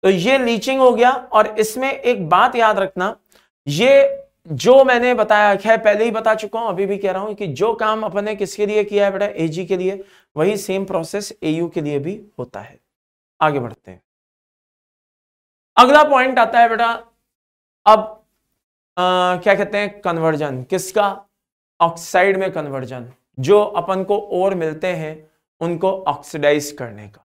तो ये लीचिंग हो गया। और इसमें एक बात याद रखना, ये जो मैंने बताया है पहले ही बता चुका हूं, अभी भी कह रहा हूं कि जो काम अपने किसके लिए किया है बेटा? Ag के लिए, वही सेम प्रोसेस Au के लिए भी होता है। आगे बढ़ते हैं। अगला पॉइंट आता है बेटा, अब क्या कहते हैं? कन्वर्जन। किसका? ऑक्साइड में कन्वर्जन, जो अपन को और मिलते हैं उनको ऑक्सीडाइज करने का।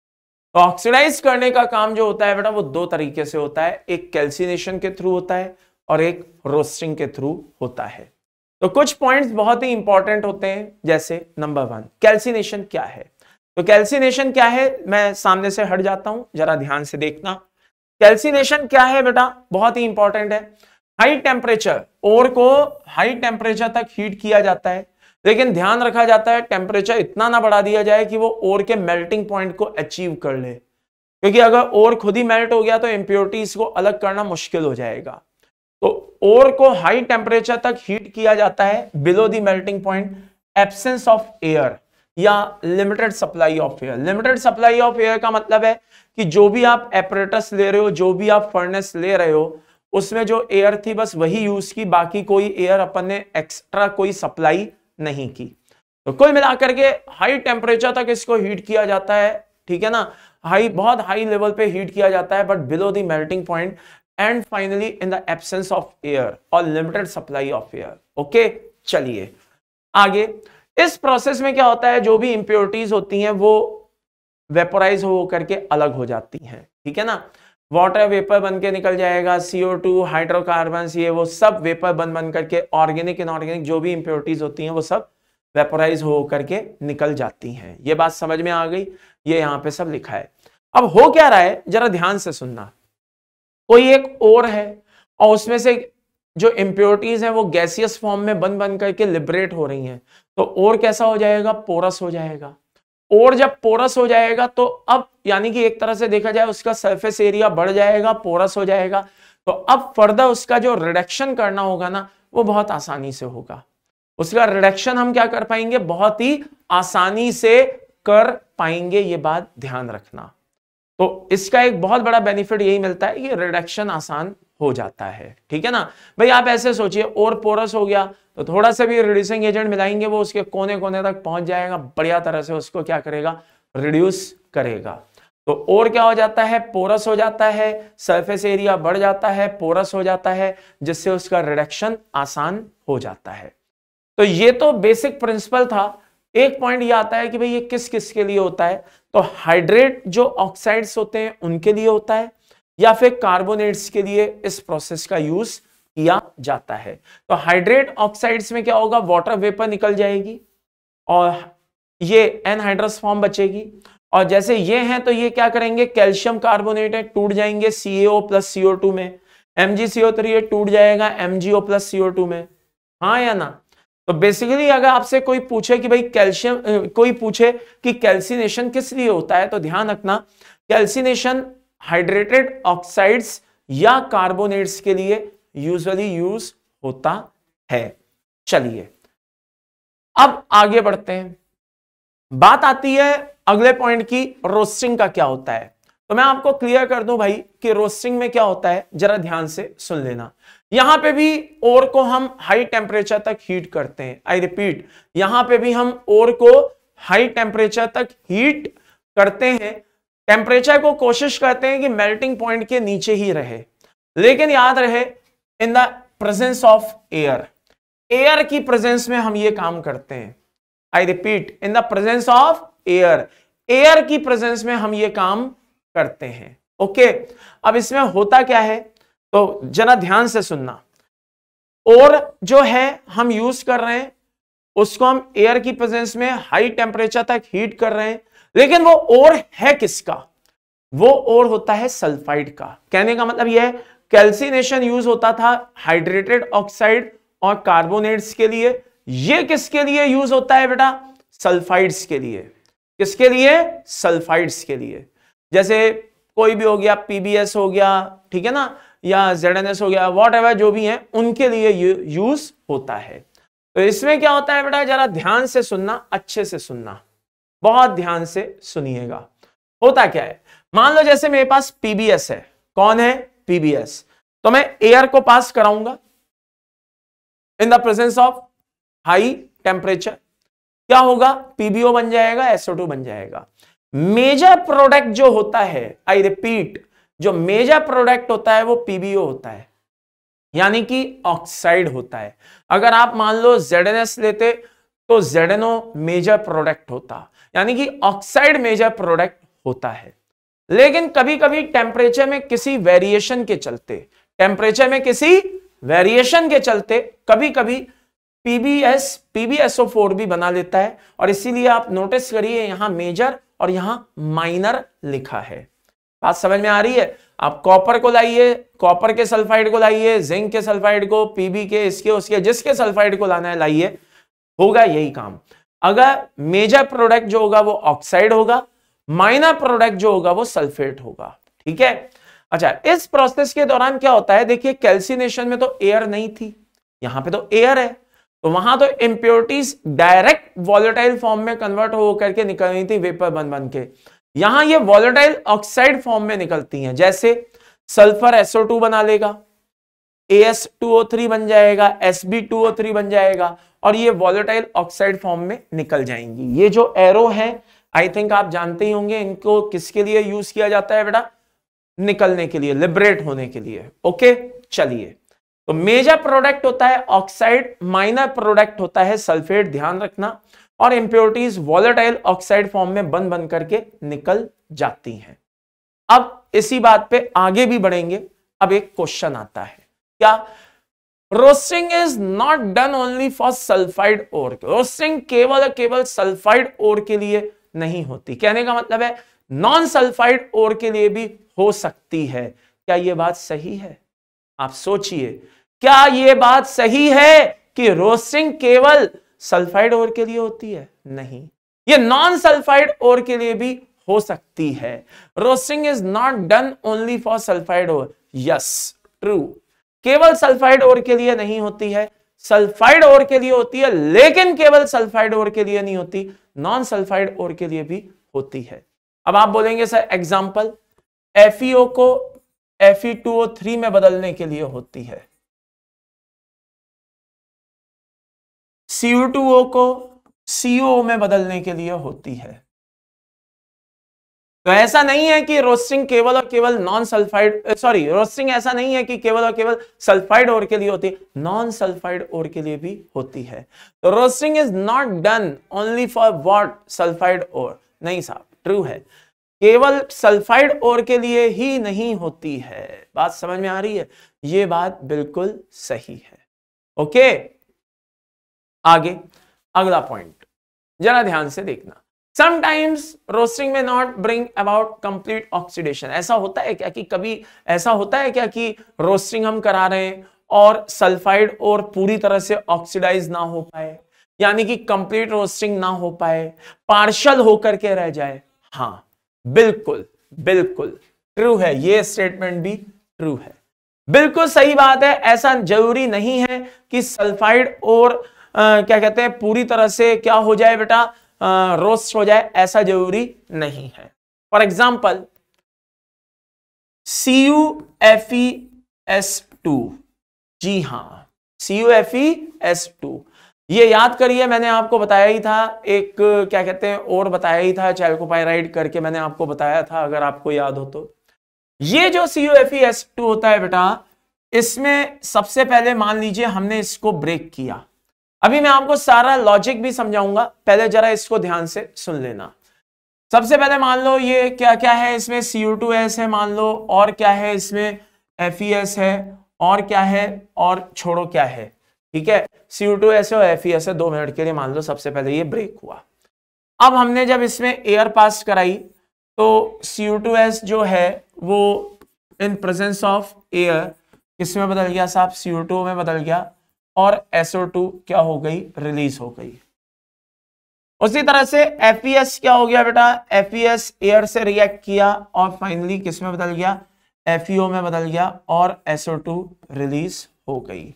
तो ऑक्सीडाइज करने का काम जो होता है बेटा वो 2 तरीके से होता है, एक कैल्सिनेशन के थ्रू होता है और एक रोस्टिंग के थ्रू होता है। तो कुछ पॉइंट्स बहुत ही इंपॉर्टेंट होते हैं, जैसे नंबर 1, कैल्सिनेशन क्या है? तो कैल्सिनेशन क्या है, मैं सामने से हट जाता हूं, जरा ध्यान से देखना। कैल्सिनेशन क्या है बेटा? बहुत ही इंपॉर्टेंट है। हाई टेम्परेचर, ओर को हाई टेम्परेचर तक हीट किया जाता है, लेकिन ध्यान रखा जाता है टेम्परेचर इतना ना बढ़ा दिया जाए कि वो ओर के मेल्टिंग पॉइंट को अचीव कर ले, क्योंकि अगर ओर खुद ही मेल्ट हो गया तो इंप्योरिटीज को अलग करना मुश्किल हो जाएगा। तो ओर को हाई टेम्परेचर तक हीट किया जाता है below the melting point, absence of air या limited supply of air. Limited supply of air का मतलब है कि जो भी आप एपरेटस ले रहे हो, जो भी आप फर्नेस ले रहे हो, उसमें जो एयर थी बस वही यूज की, बाकी कोई एयर अपन ने एक्स्ट्रा कोई सप्लाई नहीं की। तो कुल मिलाकर के हाई टेम्परेचर तक इसको हीट किया जाता है, ठीक है ना, हाई, बहुत हाई लेवल पे हीट किया जाता है, but below the melting point and finally in the absence of air और limited supply of air. Okay, चलिए आगे। इस प्रोसेस में क्या होता है, जो भी इंप्योरिटीज होती हैं वो वेपोराइज हो करके अलग हो जाती हैं, ठीक है ना, वाटर वेपर बन के निकल जाएगा, CO2, हाइड्रोकार्बन, ये वो सब वेपर बन करके ऑर्गेनिक इनऑर्गेनिक जो भी इंप्योरिटीज होती हैं वो सब वेपोराइज हो करके निकल जाती हैं। ये बात समझ में आ गई, ये यहां पे सब लिखा है। अब हो क्या रहा है, जरा ध्यान से सुनना। कोई एक ओर है और उसमें से जो इंप्योरिटीज हैं वो गैसियस फॉर्म में बन करके लिबरेट हो रही हैं, तो ओर कैसा हो जाएगा, पोरस हो जाएगा। और जब पोरस हो जाएगा तो अब यानी कि एक तरह से देखा जाए उसका सरफेस एरिया बढ़ जाएगा, पोरस हो जाएगा, तो अब फर्दर उसका जो रिडक्शन करना होगा ना वो बहुत आसानी से होगा। उसका रिडक्शन हम क्या कर पाएंगे, बहुत ही आसानी से कर पाएंगे, ये बात ध्यान रखना। तो इसका एक बहुत बड़ा बेनिफिट यही मिलता है कि रिडक्शन आसान हो जाता है, ठीक है ना भाई। आप ऐसे सोचिए, और पोरस हो गया तो थोड़ा सा भी रिड्यूसिंग एजेंट मिलाएंगे, वो उसके कोने कोने तक पहुंच जाएगा, बढ़िया तरह से उसको क्या करेगा, रिड्यूस करेगा। तो और क्या हो जाता है, पोरस हो जाता है, सरफेस एरिया बढ़ जाता है, पोरस हो जाता है, जिससे उसका रिडक्शन आसान हो जाता है। तो ये तो बेसिक प्रिंसिपल था। एक पॉइंट ये आता है कि भाई ये किस किस के लिए होता है, तो हाइड्रेट जो ऑक्साइड्स होते हैं उनके लिए होता है, या फिर कार्बोनेट्स के लिए इस प्रोसेस का यूज किया जाता है। तो हाइड्रेट ऑक्साइड्स में क्या होगा, वाटर वेपर निकल जाएगी और ये एनहाइड्रस फॉर्म बचेगी, और जैसे ये हैं तो ये क्या करेंगे, कैल्शियम कार्बोनेट है, टूट जाएंगे CaO प्लस CO2 में, MgCO3 ये टूट जाएगा MgO प्लस CO2 में, हाँ या ना। तो बेसिकली अगर आपसे कोई पूछे कि भाई कैल्शियम, कोई पूछे कि कैल्सिनेशन किस लिए होता है, तो ध्यान रखना कैल्सिनेशन हाइड्रेटेड ऑक्साइड्स या कार्बोनेट्स के लिए यूजुअली यूज होता है। चलिए अब आगे बढ़ते हैं, बात आती है अगले पॉइंट की, रोस्टिंग का क्या होता है। तो मैं आपको क्लियर कर दूं भाई कि रोस्टिंग में क्या होता है, जरा ध्यान से सुन लेना। यहां पे भी ओर को हम हाई टेम्परेचर तक हीट करते हैं, आई रिपीट, यहां पे भी हम ओर को हाई टेम्परेचर तक हीट करते हैं। टेम्परेचर को कोशिश करते हैं कि मेल्टिंग पॉइंट के नीचे ही रहे, लेकिन याद रहे in the presence of air, air की प्रेजेंस में हम ये काम करते हैं। I repeat, in the presence of air, air की प्रेजेंस में हम ये काम करते हैं। ओके, अब इसमें होता क्या है, तो जरा ध्यान से सुनना। और जो है हम यूज कर रहे हैं उसको हम एयर की प्रेजेंस में हाई टेम्परेचर तक हीट कर रहे हैं, लेकिन वो और है किसका, वो और होता है सल्फाइड का। कहने का मतलब यह है कैल्सिनेशन यूज होता था हाइड्रेटेड ऑक्साइड और कार्बोनेट्स के लिए, ये किसके लिए यूज होता है बेटा, सल्फाइड्स के लिए। किसके लिए, सल्फाइड्स के लिए। जैसे कोई भी हो गया, PBS हो गया, ठीक है ना, या ZNS हो गया, व्हाटएवर जो भी है उनके लिए यूज होता है। तो इसमें क्या होता है बेटा, जरा ध्यान से सुनना, अच्छे से सुनना, बहुत ध्यान से सुनिएगा। होता क्या है, मान लो जैसे मेरे पास PBS है, कौन है, PBS, तो मैं एयर को पास कराऊंगा in the presence of high temperature, क्या होगा, PbO बन जाएगा, SO2 बन जाएगा। मेजर प्रोडक्ट जो होता है, आई रिपीट, जो मेजर प्रोडक्ट होता है वो PbO होता है, यानी कि ऑक्साइड होता है। अगर आप मान लो ZNS लेते तो ZNO मेजर प्रोडक्ट होता, यानी कि ऑक्साइड मेजर प्रोडक्ट होता है। लेकिन कभी कभी टेम्परेचर में किसी वेरिएशन के चलते, टेम्परेचर में किसी वेरिएशन के चलते कभी कभी PbSO4 भी बना लेता है, और इसीलिए आप नोटिस करिए यहां मेजर और यहां माइनर लिखा है। बात समझ में आ रही है। आप कॉपर को लाइए, कॉपर के सल्फाइड को लाइए, जिंक के सल्फाइड को, पीबी के, इसके उसके जिसके सल्फाइड को लाना है लाइए, होगा यही काम। अगर मेजर प्रोडक्ट जो होगा वो ऑक्साइड होगा, माइनर प्रोडक्ट जो होगा वो सल्फेट होगा। ठीक है। अच्छा, इस प्रोसेस के दौरान क्या होता है, देखिए कैल्सिनेशन में तो एयर नहीं थी, यहां पे तो एयर है, तो वहां तो इंप्योरिटीज डायरेक्ट वॉलेटाइल फॉर्म में कन्वर्ट हो करके निकल रही थी वेपर बन के। यहां ये वॉलेटाइल ऑक्साइड फॉर्म में निकलती हैं, जैसे सल्फर SO2 बना लेगा, AS2O3 बन जाएगा, Sb2O3 बन जाएगा, और ये वॉलेटाइल ऑक्साइड फॉर्म में निकल जाएंगी। ये जो एरो है आई थिंक आप जानते ही होंगे, इनको किसके लिए यूज किया जाता है बेटा, निकलने के लिए, लिबरेट होने के लिए। ओके, चलिए, तो मेजर प्रोडक्ट होता है ऑक्साइड, माइनर प्रोडक्ट होता है सल्फेट, ध्यान रखना, और इंप्योरिटीज वॉलेटाइल ऑक्साइड फॉर्म में बन करके निकल जाती हैं। अब इसी बात पे आगे भी बढ़ेंगे। अब एक क्वेश्चन आता है, क्या roasting is not done only for sulphide ore? Roasting केवल सल्फाइड ओर के लिए नहीं होती। कहने का मतलब है नॉन सल्फाइड ओर के लिए भी हो सकती है। क्या यह बात सही है? आप सोचिए, क्या यह बात सही है कि रोस्टिंग केवल सल्फाइड ओर के लिए होती है? नहीं, यह नॉन सल्फाइड ओर के लिए भी हो सकती है। Roasting is not done only for sulphide ore. Yes, true, केवल सल्फाइड ओर के लिए नहीं होती है, सल्फाइड ओर के लिए होती है, लेकिन केवल सल्फाइड ओर के लिए नहीं होती, नॉन सल्फाइड ओर के लिए भी होती है। अब आप बोलेंगे सर एग्जांपल, FeO को Fe2O3 में बदलने के लिए होती है, Cu2O को CO में बदलने के लिए होती है। तो ऐसा नहीं है कि रोस्टिंग केवल और केवल नॉन सल्फाइड, सॉरी, रोस्टिंग ऐसा नहीं है कि केवल और केवल सल्फाइड ओर के लिए होती है, नॉन सल्फाइड ओर के लिए भी होती है। तो roasting is not done only for what, sulphide ore? नहीं साहब, ट्रू है, केवल सल्फाइड ओर के लिए ही नहीं होती है। बात समझ में आ रही है? यह बात बिल्कुल सही है। ओके, आगे अगला पॉइंट जरा ध्यान से देखना। Sometimes roasting may not bring about complete oxidation। ऐसा होता है क्या कि कभी ऐसा होता है क्या कि रोस्टिंग हम करा रहे हैं और सल्फाइड और पूरी तरह से ऑक्सीडाइज ना हो पाए, यानी कि कंप्लीट रोस्टिंग ना हो पाए, पार्शियल होकर के रह जाए? हाँ, बिल्कुल बिल्कुल ट्रू है, ये स्टेटमेंट भी ट्रू है, बिल्कुल सही बात है। ऐसा जरूरी नहीं है कि सल्फाइड और क्या कहते हैं पूरी तरह से क्या हो जाए बेटा, रोस्ट हो जाए, ऐसा जरूरी नहीं है। फॉर एग्जाम्पल CuFeS2, जी हां, CuFeS2, ये याद करिए, मैंने आपको बताया ही था, एक क्या कहते हैं और बताया ही था, चैल्कोपाइराइड करके मैंने आपको बताया था, अगर आपको याद हो तो। ये जो CuFeS2 होता है बेटा, इसमें सबसे पहले मान लीजिए हमने इसको ब्रेक किया। अभी मैं आपको सारा लॉजिक भी समझाऊंगा, पहले जरा इसको ध्यान से सुन लेना। सबसे पहले मान लो ये क्या क्या है, इसमें Cu2S है मान लो, और क्या है इसमें FeS है, और क्या है, और छोड़ो क्या है, ठीक है, Cu2S है और FeS है। 2 मिनट के लिए मान लो सबसे पहले ये ब्रेक हुआ। अब हमने जब इसमें एयर पास कराई तो Cu2S जो है वो इन प्रेजेंस ऑफ एयर किसमें बदल गया साहब, CO2 में बदल गया, और SO2 क्या हो गई, रिलीज हो गई। उसी तरह से FeS क्या हो गया बेटा, FeS एयर से रिएक्ट किया और फाइनली किस में बदल गया, FeO में बदल गया, और SO2 रिलीज हो गई।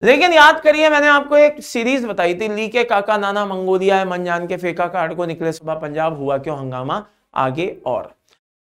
लेकिन याद करिए, मैंने आपको एक सीरीज बताई थी, ली के काका नाना मंगोलिया है, मन जान के फेंका कार्ड को, निकले सुबह पंजाब, हुआ क्यों हंगामा, आगे और।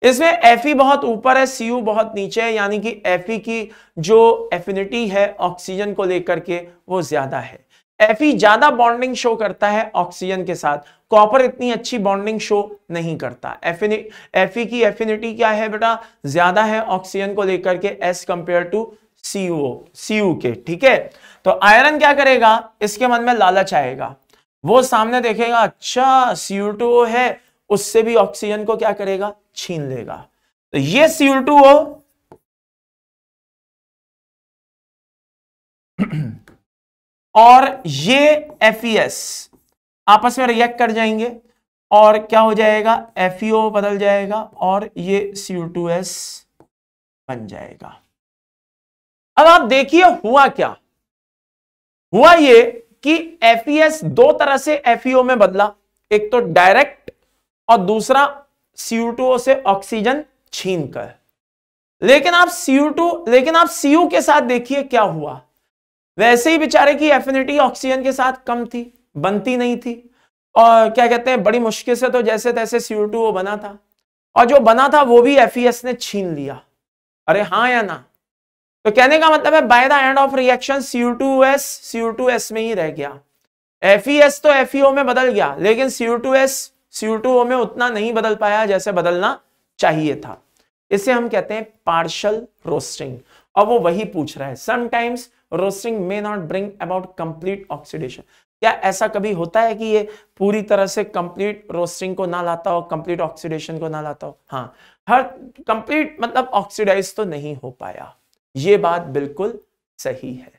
इसमें Fe बहुत ऊपर है, Cu बहुत नीचे है, यानी कि Fe की जो एफिनिटी है ऑक्सीजन को लेकर के वो ज्यादा है। Fe ज्यादा बॉन्डिंग शो करता है ऑक्सीजन के साथ, कॉपर इतनी अच्छी बॉन्डिंग शो नहीं करता। Fe की एफिनिटी क्या है बेटा, ज्यादा है ऑक्सीजन को लेकर के एज कंपेयर टू Cu के, ठीक है। तो आयरन क्या करेगा, इसके मन में लालच आएगा, वो सामने देखेगा अच्छा Cu2O है, उससे भी ऑक्सीजन को क्या करेगा, छीन लेगा। तो ये Cu2O और ये FeS आपस में रिएक्ट कर जाएंगे और क्या हो जाएगा, FeO बदल जाएगा और ये Cu2S बन जाएगा। अब आप देखिए हुआ क्या, हुआ ये कि FeS दो तरह से FeO में बदला, एक तो डायरेक्ट और दूसरा CO2 से ऑक्सीजन छीनकर। लेकिन आप Cu के साथ देखिए क्या हुआ, वैसे ही बेचारे की एफिनिटी ऑक्सीजन के साथ कम थी, बनती नहीं थी, और क्या कहते हैं बड़ी मुश्किल से तो जैसे तैसे CO2 बना था, और जो बना था वो भी FeS ने छीन लिया। अरे हाँ या ना? तो कहने का मतलब है bye the end of reaction CO2S में ही रह गया। FeS तो FeO में बदल गया, लेकिन CO2S CO2O में उतना नहीं बदल पाया जैसे बदलना चाहिए था। इसे हम कहते हैं पार्शियल रोस्टिंग। और वो वही पूछ रहा है, sometimes roasting may not bring about complete oxidation. क्या ऐसा कभी होता है कि ये पूरी तरह से कंप्लीट रोस्टिंग को ना लाता हो, कंप्लीट ऑक्सीडेशन को ना लाता हो? हाँ, हर कंप्लीट मतलब ऑक्सीडाइज तो नहीं हो पाया। ये बात बिल्कुल सही है।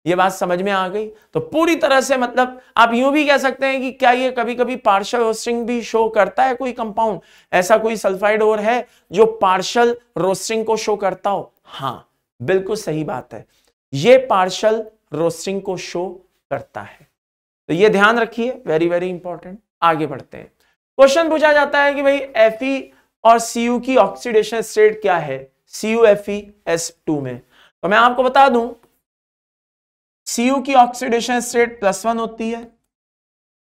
ये बात समझ में आ गई? तो पूरी तरह से मतलब आप यूं भी कह सकते हैं कि क्या ये कभी कभी पार्शियल रोस्टिंग भी शो करता है कोई कंपाउंड? ऐसा कोई सल्फाइड और है जो पार्शियल रोस्टिंग को शो करता हो? हाँ, बिल्कुल सही बात है, ये पार्शियल रोस्टिंग को शो करता है। तो ये ध्यान रखिए, वेरी वेरी इंपॉर्टेंट। आगे बढ़ते हैं। क्वेश्चन पूछा जाता है कि भाई Fe और Cu की ऑक्सीडेशन स्टेट क्या है CuFeS2 में। तो मैं आपको बता दूं, Cu की ऑक्सीडेशन स्टेट +1 होती है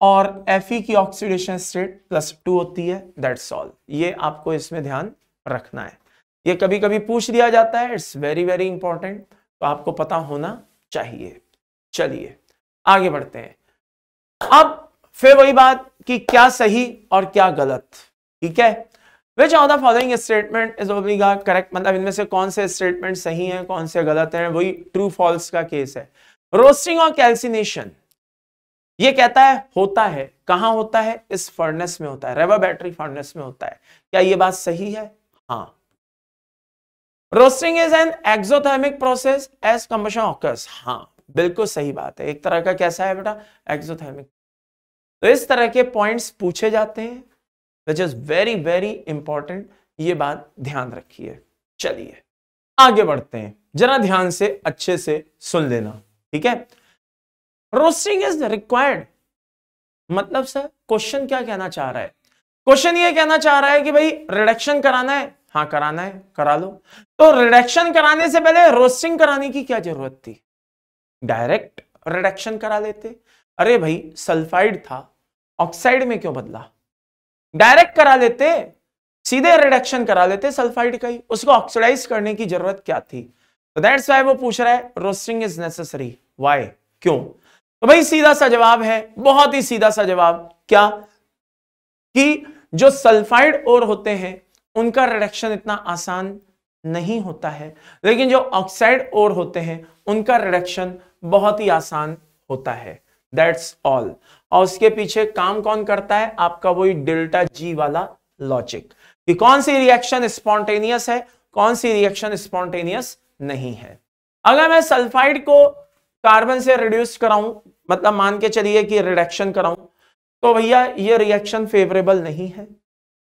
और Fe की ऑक्सीडेशन स्टेट +2 होती है। That's all. ये आपको इसमें ध्यान रखना है, ये कभी कभी पूछ दिया जाता है, इट्स वेरी वेरी इंपॉर्टेंट, तो आपको पता होना चाहिए। चलिए आगे बढ़ते हैं। अब फिर वही बात कि क्या सही और क्या गलत, ठीक है। Which of the following statement is ओब्लिगा करेक्ट, मतलब इनमें से कौन से स्टेटमेंट सही हैं कौन से गलत हैं, वही ट्रू फॉल्स का केस है। रोस्टिंग और कैल्सिनेशन ये कहता है होता है, कहां होता है? इस फर्नेस में होता है, रेवा बैटरी फर्नेस में होता है। क्या ये बात सही है? हाँ। Roasting is an exothermic process as combustion occurs. हाँ, बिल्कुल सही बात है। एक तरह का कैसा है बेटा? एक्सोथर्मिक। तो इस तरह के पॉइंट्स पूछे जाते हैं, which is very very important. ये बात ध्यान रखिए। चलिए आगे बढ़ते हैं, जरा ध्यान से अच्छे से सुन लेना, ठीक है। रोस्टिंग इज रिक्वायर्ड, मतलब सर क्वेश्चन क्या कहना चाह रहा है? क्वेश्चन ये कहना चाह रहा है कि भाई रिडक्शन कराना है, हाँ कराना है, करा लो। तो रिडक्शन कराने से पहले रोस्टिंग कराने की क्या जरूरत थी? डायरेक्ट रिडक्शन करा लेते। अरे भाई सल्फाइड था, ऑक्साइड में क्यों बदला? डायरेक्ट करा लेते, सीधे रिडक्शन करा लेते सल्फाइड का ही, उसको ऑक्सीडाइज करने की जरूरत क्या थी? तो दैट्स व्हाई वो पूछ रहा है रोस्टिंग इज नेसेसरी। व्हाई, क्यों? तो भाई सीधा सा जवाब है, बहुत ही सीधा सा जवाब, क्या कि जो सल्फाइड और होते हैं उनका रिडक्शन इतना आसान नहीं होता है, लेकिन जो ऑक्साइड और होते हैं उनका रिडक्शन बहुत ही आसान होता है। That's all. और उसके पीछे काम कौन करता है? आपका वही डेल्टा G वाला लॉजिक, कि कौन सी रिएक्शन स्पॉन्टेनियस है, कौन सी रिएक्शन स्पॉन्टेनियस नहीं है। अगर मैं सल्फाइड को कार्बन से रिड्यूस कराऊं, मतलब मान के चलिए कि रिडक्शन कराऊं, तो भैया ये रिएक्शन फेवरेबल नहीं है।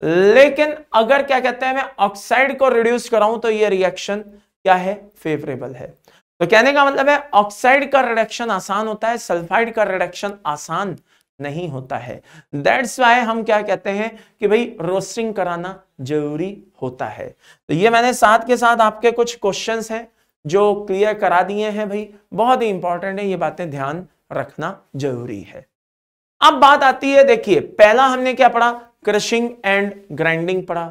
लेकिन अगर क्या कहते हैं मैं ऑक्साइड को रिड्यूस कराऊं तो ये रिएक्शन क्या है? फेवरेबल है। तो कहने का मतलब है ऑक्साइड का रिडक्शन आसान होता है, सल्फाइड का रिडक्शन आसान नहीं होता है। दैट्स व्हाई हम क्या कहते हैं कि भाई रोस्टिंग कराना जरूरी होता है। तो ये मैंने साथ के साथ आपके कुछ क्वेश्चंस हैं जो क्लियर करा दिए हैं भाई, बहुत ही इंपॉर्टेंट है, ये बातें ध्यान रखना जरूरी है। अब बात आती है, देखिए पहला हमने क्या पढ़ा? क्रशिंग एंड ग्राइंडिंग पढ़ा।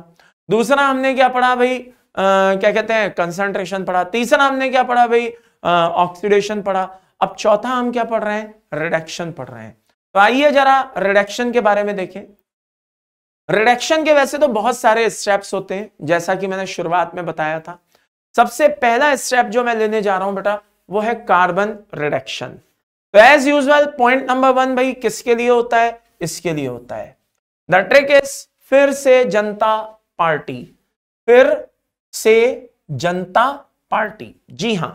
दूसरा हमने क्या पढ़ा भाई? क्या कहते हैं कंसंट्रेशन पढ़ा। तीसरा हमने क्या पढ़ा भाई? ऑक्सीडेशन पढ़ा। अब चौथा हम क्या पढ़ रहे हैं? रिडक्शन पढ़ रहे हैं। तो आइए जरा रिडक्शन के बारे में देखें। रिडक्शन के वैसे तो बहुत सारे स्टेप्स होते हैं, जैसा कि मैंने शुरुआत में बताया था। सबसे पहला स्टेप जो मैं लेने जा रहा हूं बेटा वो है कार्बन रिडक्शन। तो एज यूजुअल पॉइंट नंबर 1 भाई किसके लिए होता है? इसके लिए होता है। द ट्रिक इज फिर से जनता पार्टी, फिर से जनता पार्टी। जी हां,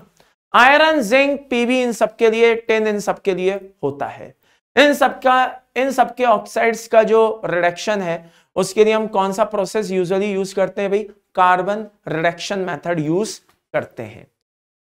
आयरन, जिंक, पीबी इन सबके लिए, टिन इन सबके लिए होता है। इन सबके ऑक्साइड्स का जो रिडक्शन है उसके लिए हम कौन सा प्रोसेस यूजुअली यूज करते हैं भाई? कार्बन रिडक्शन मेथड यूज करते हैं।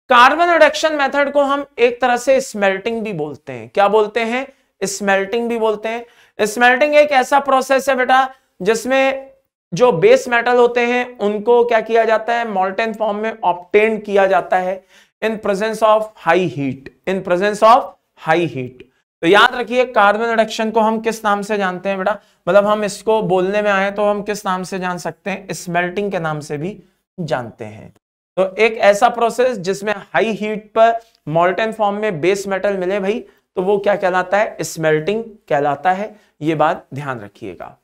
कार्बन रिडक्शन मेथड को हम एक तरह से स्मेल्टिंग भी बोलते हैं। क्या बोलते हैं? स्मेल्टिंग भी बोलते हैं। स्मेल्टिंग एक ऐसा प्रोसेस है बेटा जिसमें जो बेस मेटल होते हैं उनको क्या किया जाता है? मोल्टेन फॉर्म में ऑब्टेन किया जाता है in presence of high heat, in presence of high heat. तो याद रखिए कार्बन रिडक्शन को हम किस नाम से जानते हैं बेटा? मतलब हम इसको बोलने में आए तो हम किस नाम से जान सकते हैं? स्मेल्टिंग के नाम से भी जानते हैं। तो एक ऐसा प्रोसेस जिसमें हाई हीट पर मोल्टेन फॉर्म में बेस मेटल मिले भाई, तो वो क्या कहलाता है? स्मेल्टिंग कहलाता है। ये बात ध्यान रखिएगा।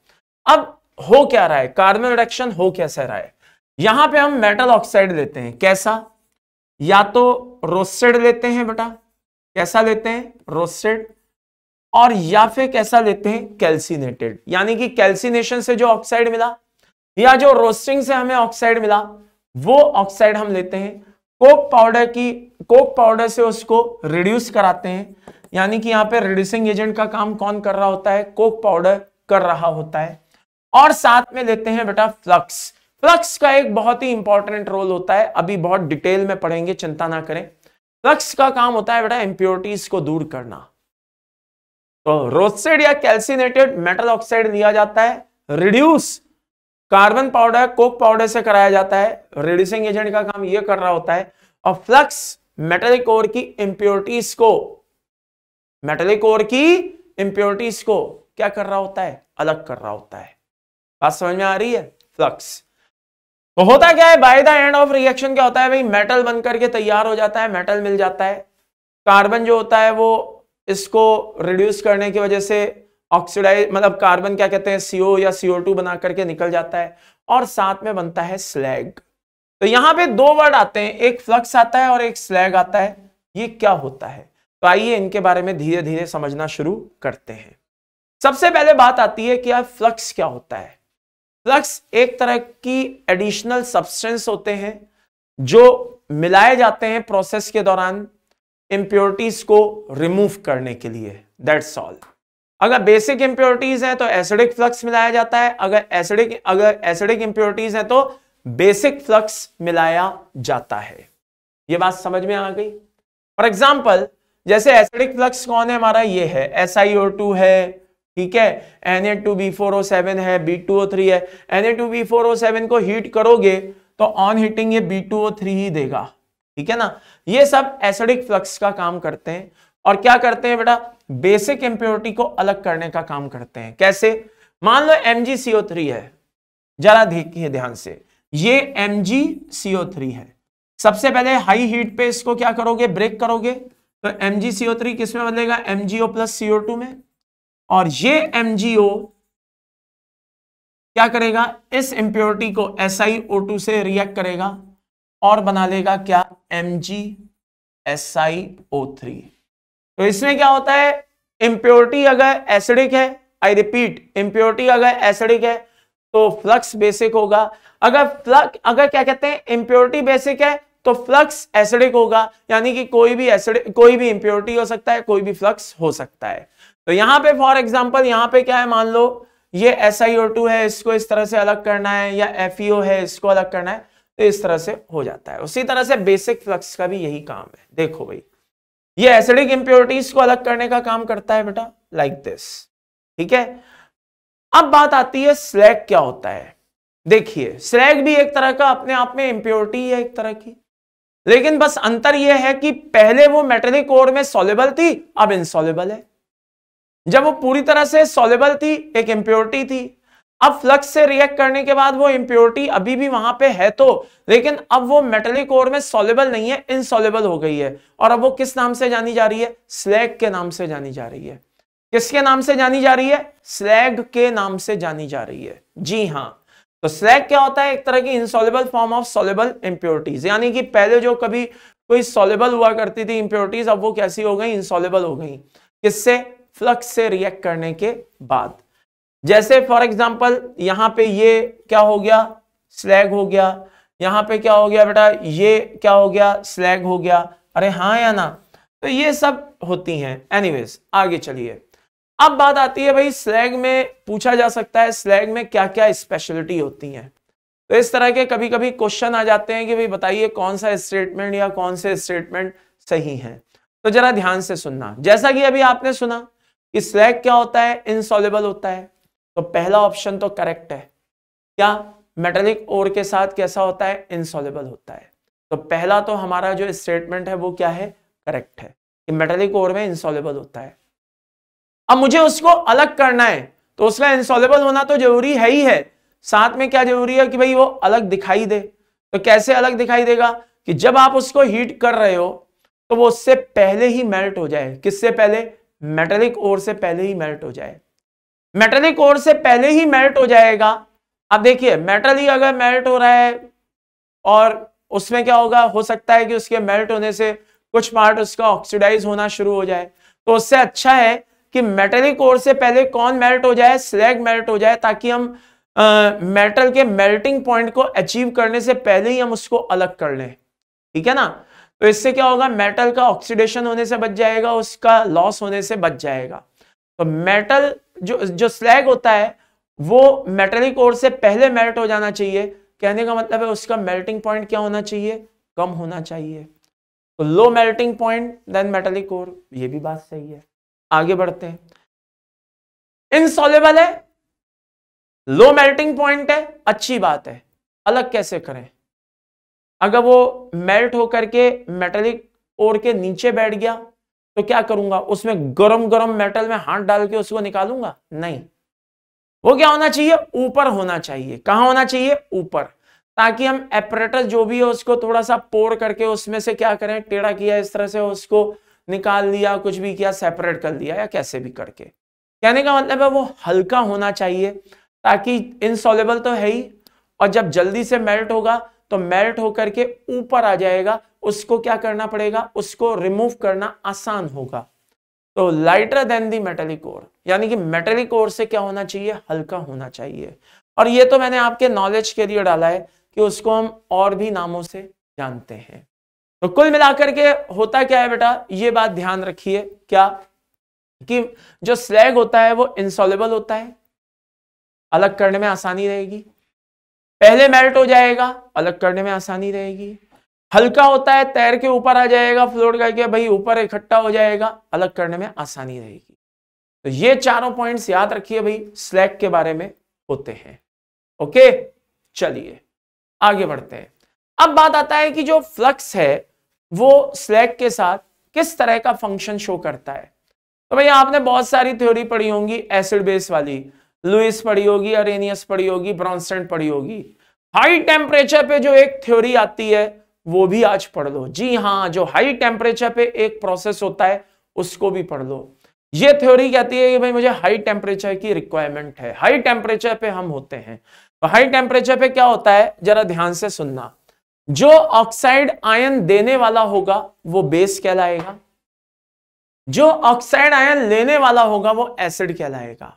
अब हो क्या रहा है? कार्बन रिडक्शन हो कैसे रहा है? यहां पे हम मेटल ऑक्साइड लेते हैं। कैसा? या तो रोस्टेड लेते हैं बेटा, कैसा लेते हैं? रोस्टेड। और या फिर कैसा लेते हैं? कैल्सिनेटेड। यानी कि कैल्सिनेशन से जो ऑक्साइड मिला या जो रोस्टिंग से हमें ऑक्साइड मिला वो ऑक्साइड हम लेते हैं, कोक पाउडर से उसको रिड्यूस कराते हैं। यानी कि यहां पे रिड्यूसिंग एजेंट का काम कौन कर रहा होता है? कोक पाउडर कर रहा होता है। और साथ में लेते हैं बेटा फ्लक्स। फ्लक्स का एक बहुत ही इंपॉर्टेंट रोल होता है, अभी बहुत डिटेल में पढ़ेंगे, चिंता ना करें। फ्लक्स का काम होता है बेटा इंप्योरिटीज को दूर करना। तो रोस्टेड या कैल्सिनेटेड मेटल ऑक्साइड लिया जाता है, reduce carbon powder Coke powder से कराया जाता है, रिड्यूसिंग एजेंट का काम यह कर रहा होता है। और फ्लक्स मेटेलिक ओर की इंप्योरिटीज को क्या कर रहा होता है? अलग कर रहा होता है। बात समझ में आ रही है? फ्लक्स तो होता क्या है? Bye the end of reaction क्या होता है भाई? मेटल बनकर के तैयार हो जाता है, मेटल मिल जाता है। कार्बन जो होता है वो इसको रिड्यूस करने की वजह से ऑक्सीडाइज, मतलब कार्बन क्या कहते हैं? CO या CO2 बना करके निकल जाता है और साथ में बनता है स्लैग। तो यहां पे दो वर्ड आते हैं, एक फ्लक्स आता है और एक स्लैग आता है। ये क्या होता है? तो आइए इनके बारे में धीरे धीरे समझना शुरू करते हैं। सबसे पहले बात आती है कि यार फ्लक्स क्या होता है? फ्लक्स एक तरह की एडिशनल सब्सटेंस होते हैं जो मिलाए जाते हैं प्रोसेस के दौरान इंप्योरिटीज को रिमूव करने के लिए। That's all. अगर बेसिक इंप्योरिटीज है तो एसिडिक फ्लक्स मिलाया जाता है, अगर एसिडिक इंप्योरिटीज है तो बेसिक फ्लक्स मिलाया जाता है। यह बात समझ में आ गई? फॉर एग्जाम्पल जैसे एसिडिक फ्लक्स कौन है हमारा? ये है SiO2 है, ठीक है, Na2B4O7 है, B2O3 है। Na2B4O7 को हीट करोगे तो ऑन हीटिंग ये B2O3 ही देगा, ठीक है ना। ये सब एसिडिक फ्लक्स का काम करते हैं। और क्या करते हैं बेटा? बेसिक इंप्योरिटी को अलग करने का काम करते हैं। कैसे? मान लो MgCO3 है, जरा देखिए ध्यान से, ये MgCO3 है। सबसे पहले हाई हीट पे इसको क्या करोगे? ब्रेक करोगे तो MgCO3 किस में बदलेगा? MgO प्लस CO2 में। और ये MgO क्या करेगा? इस इंप्योरिटी को SiO2 से रिएक्ट करेगा और बना लेगा क्या? MgSiO3। तो इसमें क्या होता है? इंप्योरिटी अगर एसिडिक है, आई रिपीट, इंप्योरिटी अगर एसिडिक है तो फ्लक्स बेसिक होगा। अगर क्या कहते हैं? इंप्योरिटी बेसिक है तो फ्लक्स एसिडिक होगा। यानी कि कोई भी इंप्योरिटी हो सकता है, कोई भी फ्लक्स हो सकता है। तो यहां पे फॉर एग्जांपल यहां पे क्या है? मान लो ये SiO2 है, इसको इस तरह से अलग करना है, या FeO है, इसको अलग करना है, तो इस तरह से हो जाता है। उसी तरह से बेसिक फ्लक्स का भी यही काम है। देखो भाई, ये एसिडिक इंप्योरिटीज को अलग करने का काम करता है बेटा, लाइक दिस, ठीक है। अब बात आती है स्लैग क्या होता है। देखिए स्लैग भी एक तरह का अपने आप में इंप्योरिटी है एक तरह की, लेकिन बस अंतर यह है कि पहले वो मेटेलिक ओर में सॉल्युबल थी, अब इनसॉल्युबल है। जब वो पूरी तरह से सॉल्युबल थी, एक इंप्योरिटी थी, अब फ्लक्स से रिएक्ट करने के बाद वो इंप्योरिटी अभी भी वहां पे है तो, लेकिन अब वो मेटेलिक ओर में सॉल्युबल नहीं है, इनसॉल्युबल हो गई है। और अब वो किस नाम से जानी जा रही है? स्लैग के नाम से जानी जा रही है। किसके नाम से जानी जा रही है? स्लैग के नाम से जानी जा रही है। जी हां, तो स्लैग क्या होता है? एक तरह की insoluble form of soluble impurities. यानी कि पहले जो कभी कोई सॉल्युबल हुआ करती थी इंप्योरिटीज, अब वो कैसी हो गई? इनसॉल्युबल हो गई। किससे? फ्लक्स से रिएक्ट करने के बाद। जैसे फॉर एग्जांपल यहां पे ये क्या हो गया? स्लैग हो गया। यहां पे क्या हो गया बेटा? ये क्या हो गया? स्लैग हो गया। अरे हाँ या ना? तो ये सब होती हैं। एनीवेज आगे चलिए। अब बात आती है भाई स्लैग में, पूछा जा सकता है स्लैग में क्या क्या स्पेशलिटी होती हैं। तो इस तरह के कभी कभी क्वेश्चन आ जाते हैं कि भाई बताइए कौन सा स्टेटमेंट या कौन से स्टेटमेंट सही है। तो जरा ध्यान से सुनना। जैसा कि अभी आपने सुना कि स्लैग क्या होता है, इनसॉल्युबल होता है, तो पहला ऑप्शन तो करेक्ट है। क्या मेटेलिक ओर के साथ कैसा होता है, इनसॉल्युबल होता है। तो पहला तो हमारा जो स्टेटमेंट है वो क्या है, करेक्ट है कि मेटेलिक ओर में इनसॉल्युबल होता है। अब मुझे उसको अलग करना है तो उसका इनसॉल्युबल होना तो जरूरी है ही है, साथ में क्या जरूरी है कि भाई वो अलग दिखाई दे। तो कैसे अलग दिखाई देगा कि जब आप उसको हीट कर रहे हो तो वो उससे पहले ही मेल्ट हो जाए। किससे पहले, मेटेलिक ओर से पहले ही मेल्ट हो जाए। मेटेलिक ओर से पहले ही मेल्ट हो जाएगा। अब देखिए मेटल ही अगर मेल्ट हो रहा है और उसमें क्या होगा, हो सकता है कि उसके मेल्ट होने से कुछ पार्ट उसका ऑक्सीडाइज होना शुरू हो जाए। तो उससे अच्छा है कि मेटेलिक ओर से पहले कौन मेल्ट हो जाए, स्लैग मेल्ट हो जाए, ताकि हम मेटल के मेल्टिंग पॉइंट को अचीव करने से पहले ही हम उसको अलग कर लें। ठीक है ना। तो इससे क्या होगा, मेटल का ऑक्सीडेशन होने से बच जाएगा, उसका लॉस होने से बच जाएगा। तो मेटल जो स्लैग होता है वो मेटेलिक ओर से पहले मेल्ट हो जाना चाहिए। कहने का मतलब है उसका मेल्टिंग पॉइंट क्या होना चाहिए, कम होना चाहिए। तो low melting point then metallic ore, ये भी बात सही है। आगे बढ़ते हैं। इनसॉल्युबल है, लो मेल्टिंग पॉइंट है, अच्छी बात है। अलग कैसे करें, अगर वो मेल्ट होकर के मेटेलिक ओर के नीचे बैठ गया तो क्या करूंगा, उसमें गरम गरम मेटल में हाथ डाल के उसको निकालूंगा, नहीं। वो क्या होना चाहिए, ऊपर होना चाहिए। कहां होना चाहिए, ऊपर, ताकि हम एपरेटस जो भी है उसको थोड़ा सा पोर करके उसमें से क्या करें, टेढ़ा किया इस तरह से उसको निकाल लिया, कुछ भी किया, सेपरेट कर दिया या कैसे भी करके। कहने का मतलब है वो हल्का होना चाहिए, ताकि इनसॉल्युबल तो है ही, और जब जल्दी से मेल्ट होगा तो मेल्ट होकर के ऊपर आ जाएगा। उसको क्या करना पड़ेगा, उसको रिमूव करना आसान होगा। तो लाइटर देन दी मेटेलिक ओर, यानी कि मेटेलिक ओर से क्या होना चाहिए, हल्का होना चाहिए। और ये तो मैंने आपके नॉलेज के लिए डाला है कि उसको हम और भी नामों से जानते हैं। तो कुल मिलाकर के होता क्या है बेटा, ये बात ध्यान रखिए, क्या कि जो स्लैग होता है वो इनसॉल्युबल होता है, अलग करने में आसानी रहेगी। पहले मेल्ट हो जाएगा, अलग करने में आसानी रहेगी। हल्का होता है, तैर के ऊपर आ जाएगा, फ्लोट करके भाई ऊपर इकट्ठा हो जाएगा, अलग करने में आसानी रहेगी। तो ये चारों पॉइंट्स याद रखिए भाई, स्लैग के बारे में होते हैं। ओके, चलिए आगे बढ़ते हैं। अब बात आता है कि जो फ्लक्स है वो स्लैग के साथ किस तरह का फंक्शन शो करता है। तो भैया आपने बहुत सारी थ्योरी पढ़ी होंगी, एसिड बेस वाली, लुइस पढ़ी होगी, अरेनियस पढ़ी होगी, ब्रॉन्स्टैंड पढ़ी होगी। हाई टेम्परेचर पे जो एक थ्योरी आती है वो भी आज पढ़ लो। जी हाँ, जो हाई टेम्परेचर पे एक प्रोसेस होता है उसको भी पढ़ लो। ये थ्योरी कहती है कि भाई मुझे हाई टेम्परेचर की रिक्वायरमेंट है, हाई टेम्परेचर पे हम होते हैं। तो हाई टेम्परेचर पे क्या होता है, जरा ध्यान से सुनना। जो ऑक्साइड आयन देने वाला होगा वो बेस कहलाएगा, जो ऑक्साइड आयन लेने वाला होगा वो एसिड कहलाएगा।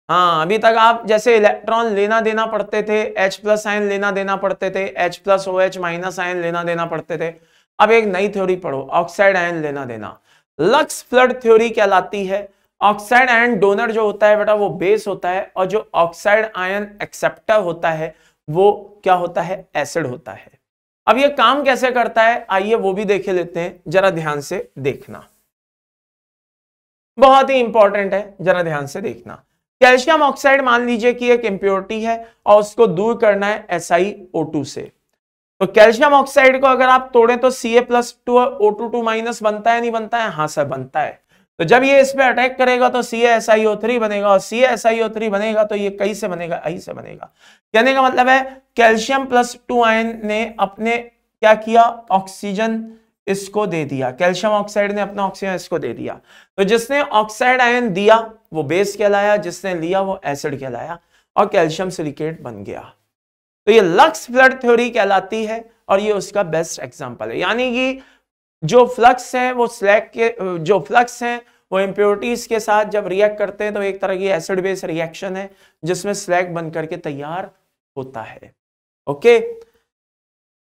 हाँ, अभी तक आप जैसे इलेक्ट्रॉन लेना देना पढ़ते थे, H+ आयन लेना देना पढ़ते थे, H+OH- आयन लेना देना पढ़ते थे। अब एक नई थ्योरी पढ़ो, ऑक्साइड आयन लेना देना, लक्स फ्लड थ्योरी कहलाती है। ऑक्साइड आयन डोनर जो होता है बेटा वो बेस होता है, और जो ऑक्साइड आयन एक्सेप्टर होता है वो क्या होता है, एसिड होता है। अब ये काम कैसे करता है, आइए वो भी देख लेते हैं, जरा ध्यान से देखना, बहुत ही इंपॉर्टेंट है, जरा ध्यान से देखना। कैल्शियम ऑक्साइड मान लीजिए कि एक इंप्योरिटी है और उसको दूर करना है SiO2 से। तो कैल्शियम ऑक्साइड को अगर आप तोड़ें तो Ca+2 और O2 बनता है, नहीं बनता है, हाँ सर बनता है। तो जब ये इस पे अटैक करेगा तो CaSiO3 बनेगा, और CaSiO3 बनेगा तो ये कई से बनेगा, आई से बनेगा। कहने का मतलब है कैल्शियम+2 आयन ने अपने क्या किया, ऑक्सीजन इसको दे दिया, कैल्शियम ऑक्साइड ने अपना ऑक्सीजन इसको दे दिया। तो जिसने ऑक्साइड आयन दिया वो बेस कहलाया, जिसने लिया वो एसिड कहलाया, और कैल्शियम सिलिकेट बन गया। तो ये लक्स फ्लड थ्योरी कहलाती है, और ये उसका बेस्ट एग्जांपल है। यानी कि जो फ्लक्स है वो स्लैग के, जो फ्लक्स हैं वो इंप्योरिटीज के साथ जब रिएक्ट करते हैं तो एक तरह की एसिड बेस रिएक्शन है जिसमें स्लैग बन करके तैयार होता है। ओके,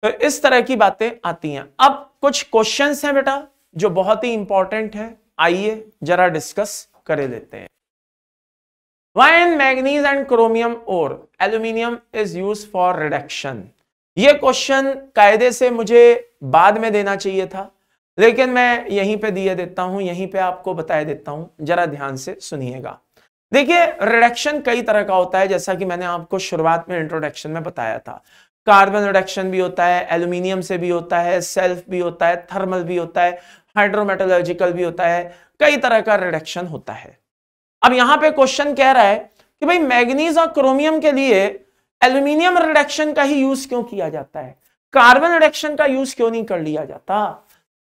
तो इस तरह की बातें आती हैं। अब कुछ क्वेश्चंस हैं बेटा जो बहुत ही इंपॉर्टेंट है, आइए जरा डिस्कस कर लेते हैं। Why in manganese and chromium और aluminium is use for reduction. ये क्वेश्चन कायदे से मुझे बाद में देना चाहिए था, लेकिन मैं यहीं पे दिए देता हूं, यहीं पे आपको बताया देता हूं, जरा ध्यान से सुनिएगा। देखिए रिडक्शन कई तरह का होता है, जैसा कि मैंने आपको शुरुआत में इंट्रोडक्शन में बताया था। कार्बन रिडक्शन भी होता है, एल्यूमिनियम से भी होता है, सेल्फ भी होता है, थर्मल भी होता है, हाइड्रोमेटलर्जिकल भी होता है, कई तरह का रिडक्शन होता है। अब यहां पे क्वेश्चन कह रहा है कि भाई मैग्नीज और क्रोमियम के लिए एल्यूमिनियम रिडक्शन का ही यूज क्यों किया जाता है, कार्बन रिडक्शन का यूज क्यों नहीं कर लिया जाता।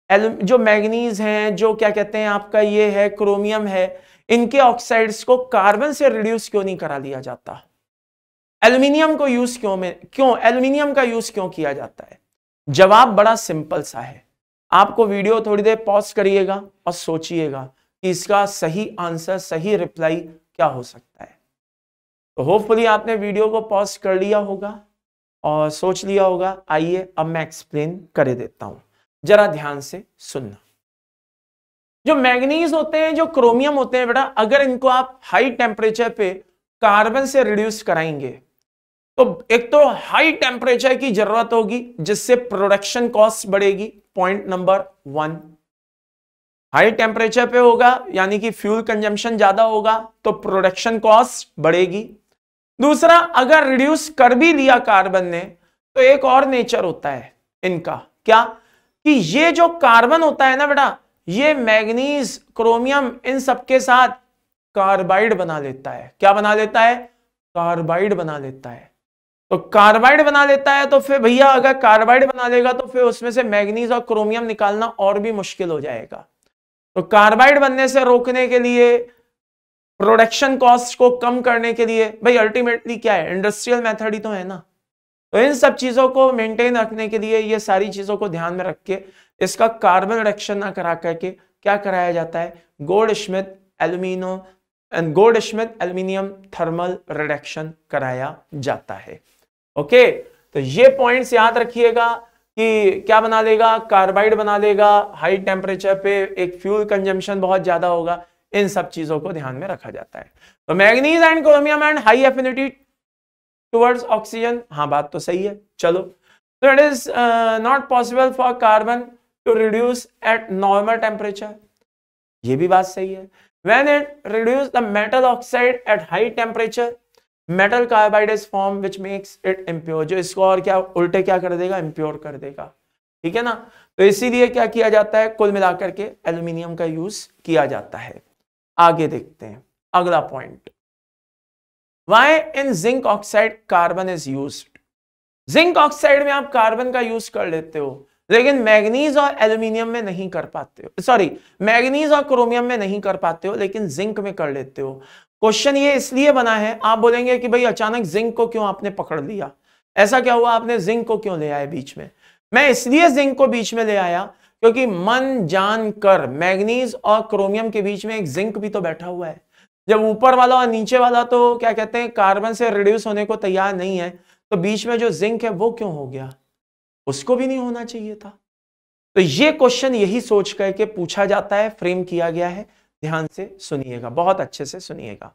जो मैग्नीज हैं, जो क्या कहते हैं आपका ये है क्रोमियम है, इनके ऑक्साइड्स को कार्बन से रिड्यूस क्यों नहीं करा लिया जाता, एल्यूमिनियम को यूज क्यों एल्यूमिनियम का यूज क्यों किया जाता है। जवाब बड़ा सिंपल सा है, आपको वीडियो थोड़ी देर पॉज करिएगा और सोचिएगा कि इसका सही आंसर, सही रिप्लाई क्या हो सकता है। तो होपफुली आपने वीडियो को पॉज कर लिया होगा और सोच लिया होगा। आइए अब मैं एक्सप्लेन कर देता हूं, जरा ध्यान से सुनना। जो मैग्नीज होते हैं, जो क्रोमियम होते हैं बेटा, अगर इनको आप हाई टेम्परेचर पे कार्बन से रिड्यूस कराएंगे तो एक तो हाई टेम्परेचर की जरूरत होगी, जिससे प्रोडक्शन कॉस्ट बढ़ेगी। पॉइंट नंबर 1, हाई टेम्परेचर पे होगा यानी कि फ्यूल कंजम्पशन ज्यादा होगा तो प्रोडक्शन कॉस्ट बढ़ेगी। दूसरा, अगर रिड्यूस कर भी लिया कार्बन ने तो एक और नेचर होता है इनका, क्या कि ये जो कार्बन होता है ना बेटा, ये मैग्नीज क्रोमियम इन सबके साथ कार्बाइड बना लेता है। क्या बना लेता है, कार्बाइड बना लेता है। तो कार्बाइड बना लेता है तो फिर भैया अगर कार्बाइड बना लेगा तो फिर उसमें से मैग्नीज और क्रोमियम निकालना और भी मुश्किल हो जाएगा। तो कार्बाइड बनने से रोकने के लिए, प्रोडक्शन कॉस्ट को कम करने के लिए, भाई अल्टीमेटली क्या है, इंडस्ट्रियल मेथड ही तो है ना। तो इन सब चीजों को मेंटेन रखने के लिए, ये सारी चीजों को ध्यान में रख के इसका कार्बन रिडक्शन ना करा करके क्या कराया जाता है, गोल्डस्मिथ एल्यूमिनियम थर्मल रिडक्शन कराया जाता है। ओके, तो ये पॉइंट्स याद रखिएगा कि क्या बना लेगा, कार्बाइड बना लेगा, हाई टेम्परेचर पे एक फ्यूल कंजम्पशन बहुत ज्यादा होगा, इन सब चीजों को ध्यान में रखा जाता है। तो manganese and chromium and high affinity towards oxygen, हाँ बात तो सही है। चलो, तो it is not possible for carbon to reduce at normal temperature, ये भी बात सही है। When it reduce the metal oxide at high temperature, metal carbide is form which makes it impure, जो इसको और क्या उल्टे क्या कर देगा, इम्प्योर कर देगा। ठीक है ना। तो इसीलिए क्या किया जाता है, कुल मिलाकर के एल्यूमिनियम का यूज किया जाता है। आगे देखते हैं अगला point, why in zinc oxide carbon is used. Zinc oxide में आप कार्बन का यूज कर लेते हो, लेकिन मैग्नीज और एल्यूमिनियम में नहीं कर पाते हो, सॉरी मैग्नीज और क्रोमियम में नहीं कर पाते हो, लेकिन जिंक में कर लेते हो। क्वेश्चन ये इसलिए बना है, आप बोलेंगे कि भाई अचानक जिंक को क्यों आपने पकड़ लिया, ऐसा क्या हुआ, आपने जिंक को क्यों ले आए बीच में। मैं इसलिए जिंक को बीच में ले आया क्योंकि मन जान कर मैग्नीज और क्रोमियम के बीच में एक जिंक भी तो बैठा हुआ है। जब ऊपर वाला और नीचे वाला तो क्या कहते हैं कार्बन से रिड्यूस होने को तैयार नहीं है, तो बीच में जो जिंक है वो क्यों हो गया, उसको भी नहीं होना चाहिए था। तो ये क्वेश्चन यही सोच करके पूछा जाता है, फ्रेम किया गया है। ध्यान से सुनिएगा, बहुत अच्छे से सुनिएगा।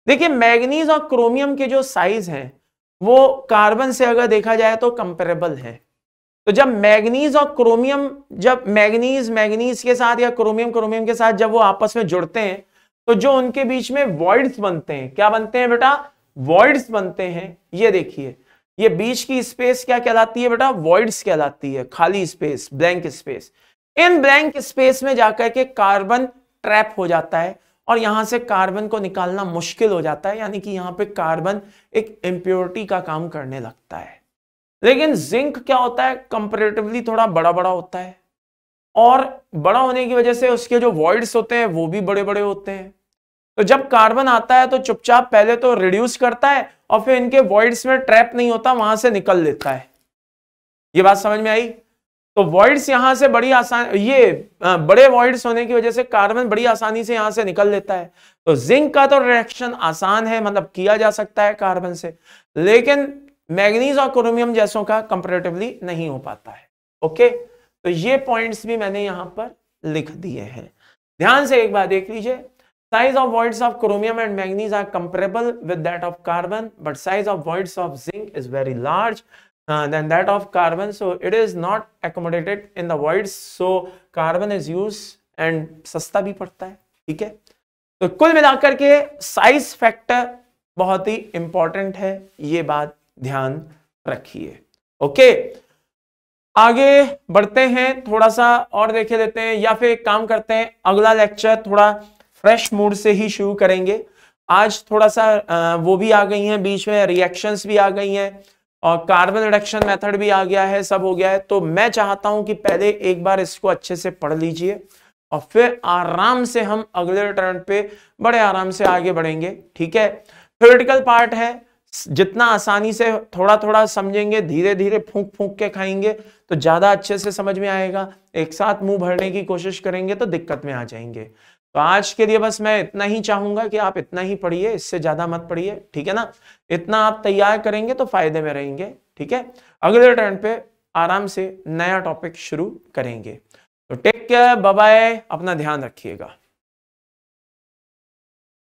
देखिए मैग्नीज और क्रोमियम के जो साइज हैं वो कार्बन से अगर देखा जाए तो कंपेरेबल है। तो जब मैग्नीज और क्रोमियम, जब मैग्नीज के साथ या क्रोमियम के साथ जब वो आपस में जुड़ते हैं तो जो उनके बीच में वॉइड्स बनते हैं, क्या बनते हैं बेटा, वॉइड्स बनते हैं। ये देखिए, ये बीच की स्पेस क्या कहलाती है बेटा, वॉइड्स कहलाती है, खाली space, blank space. In blank space में जाकर के कार्बन ट्रैप हो जाता है और यहां से कार्बन को निकालना मुश्किल हो जाता है, यानी कि यहां पे कार्बन एक इंप्योरिटी का काम करने लगता है। लेकिन जिंक क्या होता है, कंपैरेटिवली थोड़ा बड़ा बड़ा होता है, और बड़ा होने की वजह से उसके जो वॉइड्स होते हैं वो भी बड़े बड़े होते हैं। तो जब कार्बन आता है तो चुपचाप पहले तो रिड्यूस करता है और फिर इनके वॉइड्स में ट्रैप नहीं होता, वहां से निकल लेता है। ये बात समझ में आई। तो वॉइड्स यहां से बड़ी आसान, ये बड़े वॉइड्स होने की वजह से कार्बन बड़ी आसानी से यहां से निकल लेता है। तो जिंक का तो रिएक्शन आसान है, मतलब किया जा सकता है कार्बन से, लेकिन मैग्नीज और क्रोमियम जैसों का कंपैरेटिवली नहीं हो पाता है। ओके, तो ये पॉइंट्स भी मैंने यहां पर लिख दिए हैं। ध्यान से एक बार देख लीजिए, Size of voids of chromium and manganese are comparable with that of carbon, but size of voids of zinc is very large than that of carbon, so it is not accommodated in the voids. So carbon is used and सस्ता भी पड़ता है, ठीक है। तो कुल मिलाकर के साइज फैक्टर बहुत ही इंपॉर्टेंट है, ये बात ध्यान रखिए। ओके, आगे बढ़ते हैं, थोड़ा सा और देखे लेते हैं, या फिर एक काम करते हैं, अगला लेक्चर थोड़ा फ्रेश मूड से ही शुरू करेंगे। आज थोड़ा सा वो भी आ गई हैं बीच में, रिएक्शंस भी आ गई हैं और कार्बन रिडक्शन मेथड भी आ गया है, सब हो गया है। तो मैं चाहता हूं कि पहले एक बार इसको अच्छे से पढ़ लीजिए और फिर आराम से हम अगले टर्न पे बड़े आराम से आगे बढ़ेंगे, ठीक है। थ्योरेटिकल पार्ट है, जितना आसानी से थोड़ा थोड़ा समझेंगे, धीरे धीरे फूंक फूंक के खाएंगे तो ज्यादा अच्छे से समझ में आएगा। एक साथ मुंह भरने की कोशिश करेंगे तो दिक्कत में आ जाएंगे। तो आज के लिए बस मैं इतना ही चाहूंगा कि आप इतना ही पढ़िए, इससे ज्यादा मत पढ़िए, ठीक है ना। इतना आप तैयार करेंगे तो फायदे में रहेंगे, ठीक है। अगले टर्न पे आराम से नया टॉपिक शुरू करेंगे। तो टेक केयर, बाय बाय, अपना ध्यान रखिएगा।